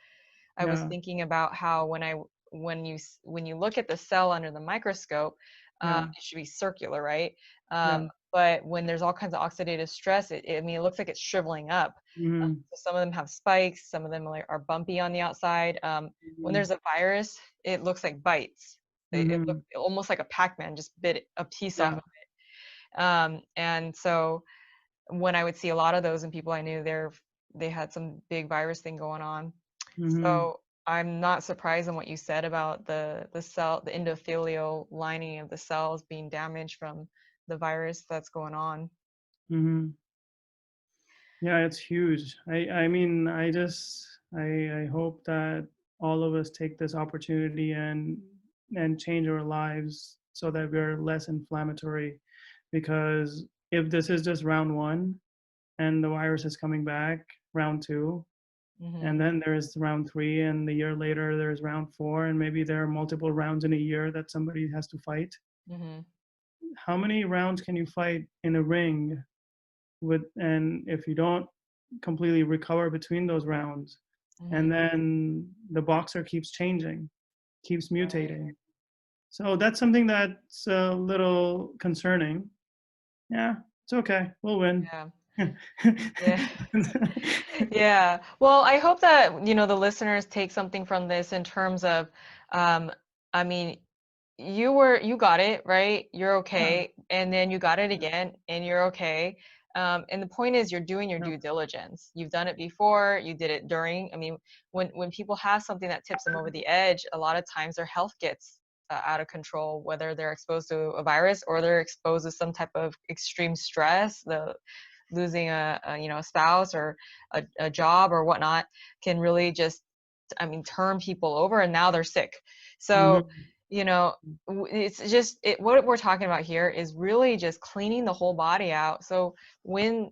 I was yeah, thinking about how when you look at the cell under the microscope, yeah, it should be circular, right? yeah. But when there's all kinds of oxidative stress, I mean, it looks like it's shriveling up. Mm-hmm. So some of them have spikes, some of them are bumpy on the outside. When Mm-hmm. there's a virus, it looks like bites. It Mm-hmm. looks almost like a Pac-Man just bit a piece off Yeah. of it. And so when I would see a lot of those in people I knew, they had some big virus thing going on. Mm-hmm. So I'm not surprised in what you said about the endothelial lining of the cells being damaged from the virus that's going on. Mm-hmm. Yeah, it's huge. I mean, I hope that all of us take this opportunity and change our lives so that we're less inflammatory. Because if this is just round one and the virus is coming back, round two, and Hmm. then there's round three, and the year later there's round four, and maybe there are multiple rounds in a year that somebody has to fight. Hmm. How many rounds can you fight in a ring and if you don't completely recover between those rounds, Hmm. and then the boxer keeps changing, keeps Right. mutating. So that's something that's a little concerning. Yeah, it's okay, we'll win. Yeah. Yeah. Yeah. Well, I hope that, the listeners take something from this in terms of, um, I mean, you got it, right? You're Yeah, okay. And then you got it yeah, again and you're okay. And the point is you're doing your yeah. due diligence. You've done it before, you did it during. I mean, when people have something that tips them over the edge, a lot of times their health gets out of control, whether they're exposed to a virus or they're exposed to some type of extreme stress, the losing a spouse or a job or whatnot can really just, I mean, turn people over, and now they're sick. So, Mhm, it's just what we're talking about here is really just cleaning the whole body out. So when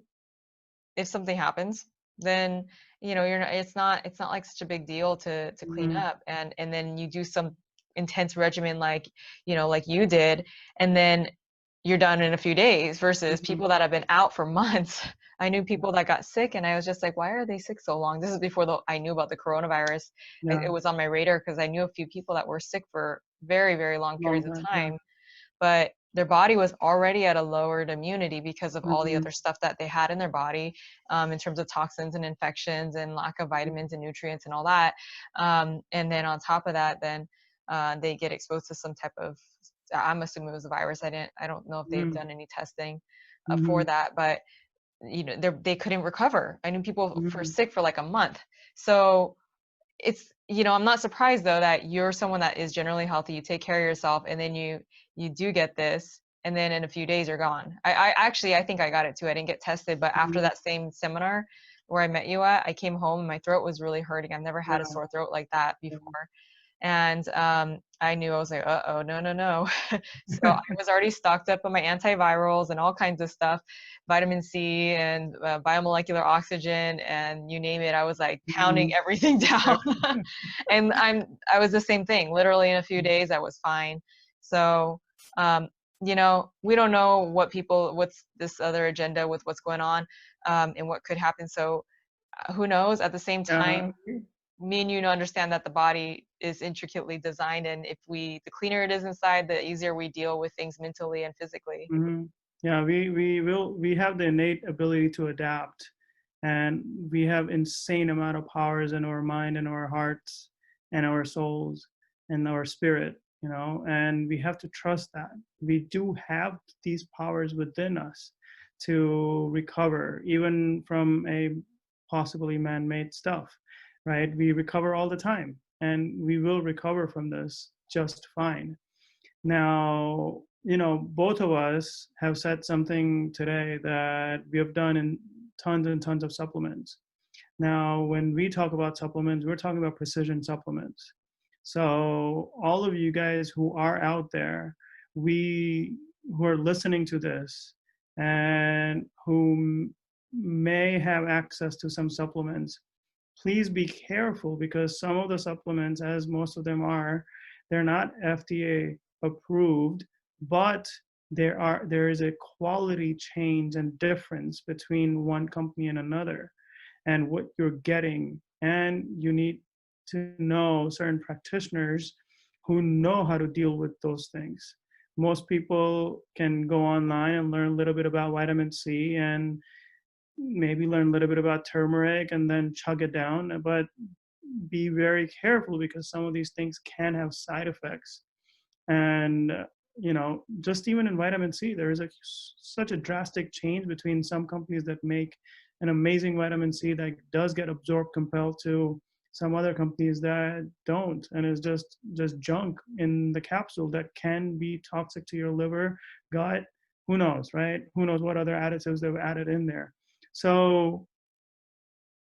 if something happens, then you're not, it's not like such a big deal to clean mhm, up, and then you do some intense regimen like like you did, and then you're done in a few days versus mhm. people that have been out for months. I knew people that got sick and I was just like, why are they sick so long? This is before I knew about the coronavirus. Yeah, It was on my radar because I knew a few people that were sick for very, very long long periods of time. Yeah. time, but their body was already at a lowered immunity because of all the Mhm, other stuff that they had in their body, in terms of toxins and infections and lack of mhm, vitamins and nutrients and all that. And then on top of that, then they get exposed to some type of, I'm assuming it was a virus. I don't know if they've mhm, done any testing for mhm, that, but they couldn't recover. I knew people for mhm, sick for like a month. So it's, I'm not surprised though that you're someone that is generally healthy, you take care of yourself, and then you do get this, and then in a few days you're gone. I actually, I think I got it too. I didn't get tested, but after mhm. that same seminar where I met you at, I came home and my throat was really hurting. I've never had a Yeah, sore throat like that yeah. before. And I knew, I was like, uh-oh, no, no, no. So I was already stocked up on my antivirals and all kinds of stuff, vitamin C and biomolecular oxygen and you name it. I was like pounding Mhm. everything Yeah. down. And I was the same thing. Literally in a few days I was fine. So we don't know what's this other agenda with what's going on, and what could happen. So who knows? At the same Yeah. time, me and you understand that the body is intricately designed, and the cleaner it is inside, the easier we deal with things mentally and physically. Mhm. Yeah, we have the innate ability to adapt, and we have insane amount of powers in our mind and our hearts and our souls and our spirit. and we have to trust that. We do have these powers within us to recover, even from a possibly man-made stuff, right? We recover all the time, and we will recover from this just fine. Now, both of us have said something today that we have done in tons and tons of supplements. Now, when we talk about supplements, we're talking about precision supplements. So all of you guys who are out there, who are listening to this and who may have access to some supplements, please be careful, because some of the supplements, as most of them are, they're not FDA approved, but there is a quality change and difference between one company and another, and what you're getting. And you need to know certain practitioners who know how to deal with those things. Most people can go online and learn a little bit about vitamin C and maybe learn a little bit about turmeric and then chug it down, but be very careful, because some of these things can have side effects. And just even in vitamin C, there is such a drastic change between some companies that make an amazing vitamin C that does get absorbed compared to some other companies that don't, and is just junk in the capsule that can be toxic to your liver, gut, who knows, right? Who knows what other additives they've added in there. So,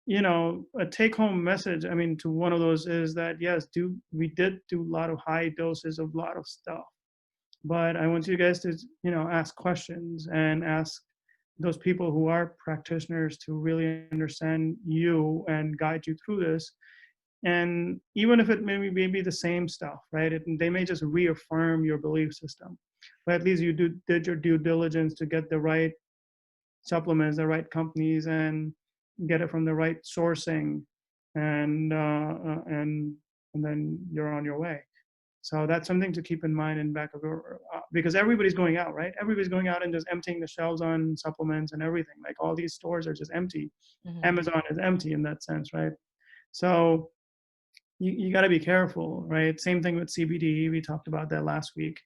a take-home message, to one of those is that, yes, we did do a lot of high doses of a lot of stuff, but I want you guys to, ask questions and ask those people who are practitioners to really understand you and guide you through this. And even if it may be the same stuff, right? They may just reaffirm your belief system, but at least you did your due diligence to get the right supplements, the right companies, and get it from the right sourcing, and then you're on your way. So that's something to keep in mind in back of your, because everybody's going out, right? Everybody's going out and just emptying the shelves on supplements and everything. Like, all these stores are just empty. Mm-hmm. Amazon is empty in that sense, right? So you got to be careful, right? Same thing with CBD. We talked about that last week.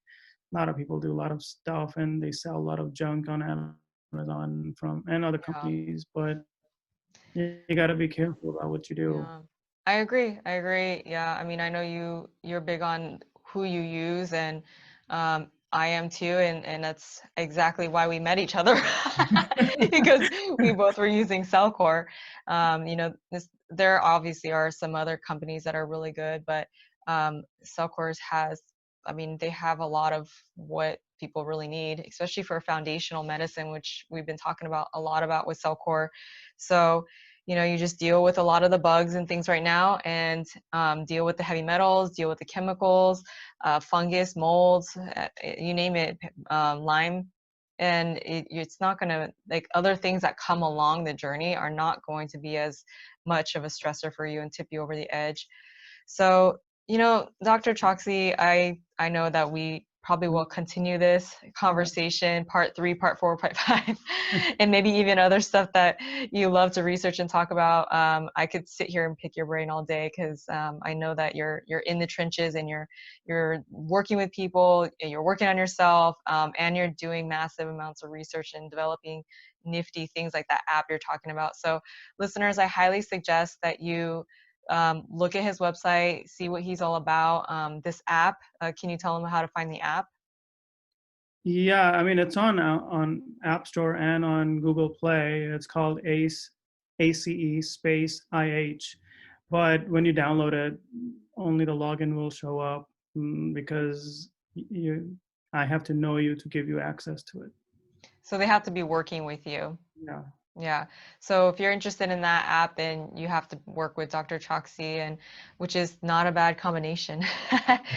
A lot of people do a lot of stuff and they sell a lot of junk on Amazon and other companies, but you got to be careful about what you do. Yeah. I agree. Yeah. I know you're big on who you use, and I am too. And that's exactly why we met each other, because we both were using CellCore. There obviously are some other companies that are really good, but CellCore they have a lot of what people really need, especially for foundational medicine, which we've been talking about a lot about with CellCore. So, you just deal with a lot of the bugs and things right now, and deal with the heavy metals, deal with the chemicals, fungus, molds, you name it, Lyme. And it's not going to, like, other things that come along the journey are not going to be as much of a stressor for you and tip you over the edge. So, Dr. Choksy, I know that we probably will continue this conversation, part 3, part 4, part 5, and maybe even other stuff that you love to research and talk about. I could sit here and pick your brain all day, because I know that you're in the trenches, and you're working with people, and you're working on yourself, and you're doing massive amounts of research and developing nifty things like that app you're talking about. So, listeners, I highly suggest that you look at his website, see what he's all about. This app, can you tell them how to find the app? Yeah, it's on App Store and on Google Play. It's called ACE space IH. But when you download it, only the login will show up, because I have to know you to give you access to it. So they have to be working with you. Yeah. Yeah. So if you're interested in that app, then you have to work with Dr. Choksy, and which is not a bad combination.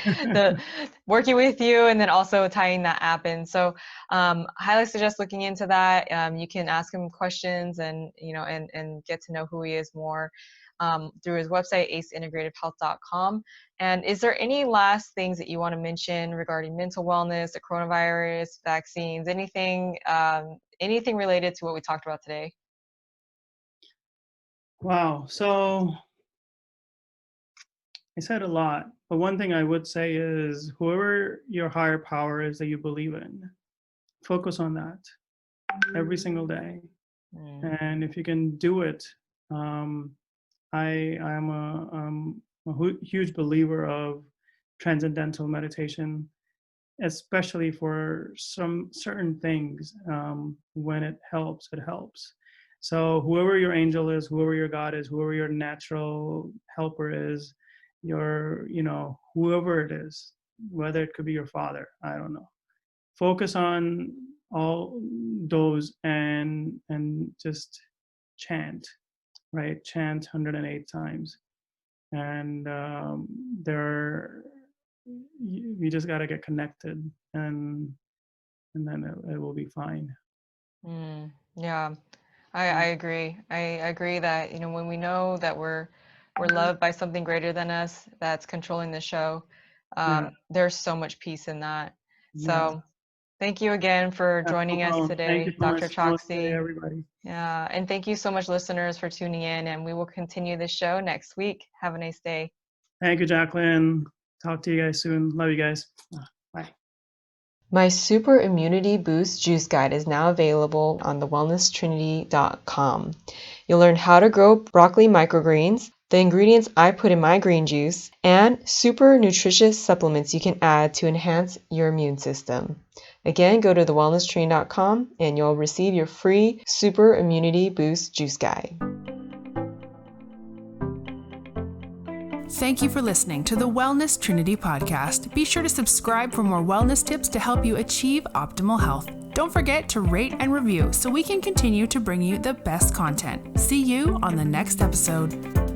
The working with you and then also tying that app in. So highly suggest looking into that. You can ask him questions, and and get to know who he is more through his website, aceintegrativehealth.com. And is there any last things that you want to mention regarding mental wellness, the coronavirus, vaccines, anything related to what we talked about today? Wow. So I said a lot, But one thing I would say is whoever your higher power is that you believe in, focus on that every single day. And if you can do it, I am a huge believer of transcendental meditation, especially for some certain things. When it helps, it helps. So whoever your angel is, whoever your God is, whoever your natural helper is, whoever it is, whether it could be your father, I don't know. Focus on all those and just chant, right? Chant 108 times. And we just got to get connected, and then it will be fine. Yeah, I agree. I agree that, when we know that we're loved by something greater than us that's controlling the show, there's so much peace in that. So thank you again for joining us today, thank you so Dr. much. Choksy. Everybody. Yeah, and thank you so much, listeners, for tuning in, and we will continue the show next week. Have a nice day. Thank you, Jacqueline. Talk to you guys soon. Love you guys. Bye. My Super Immunity Boost Juice Guide is now available on thewellnesstrinity.com. You'll learn how to grow broccoli microgreens, the ingredients I put in my green juice, and super nutritious supplements you can add to enhance your immune system. Again, go to thewellnesstrinity.com and you'll receive your free Super Immunity Boost Juice Guide. Thank you for listening to the Wellness Trinity podcast. Be sure to subscribe for more wellness tips to help you achieve optimal health. Don't forget to rate and review so we can continue to bring you the best content. See you on the next episode.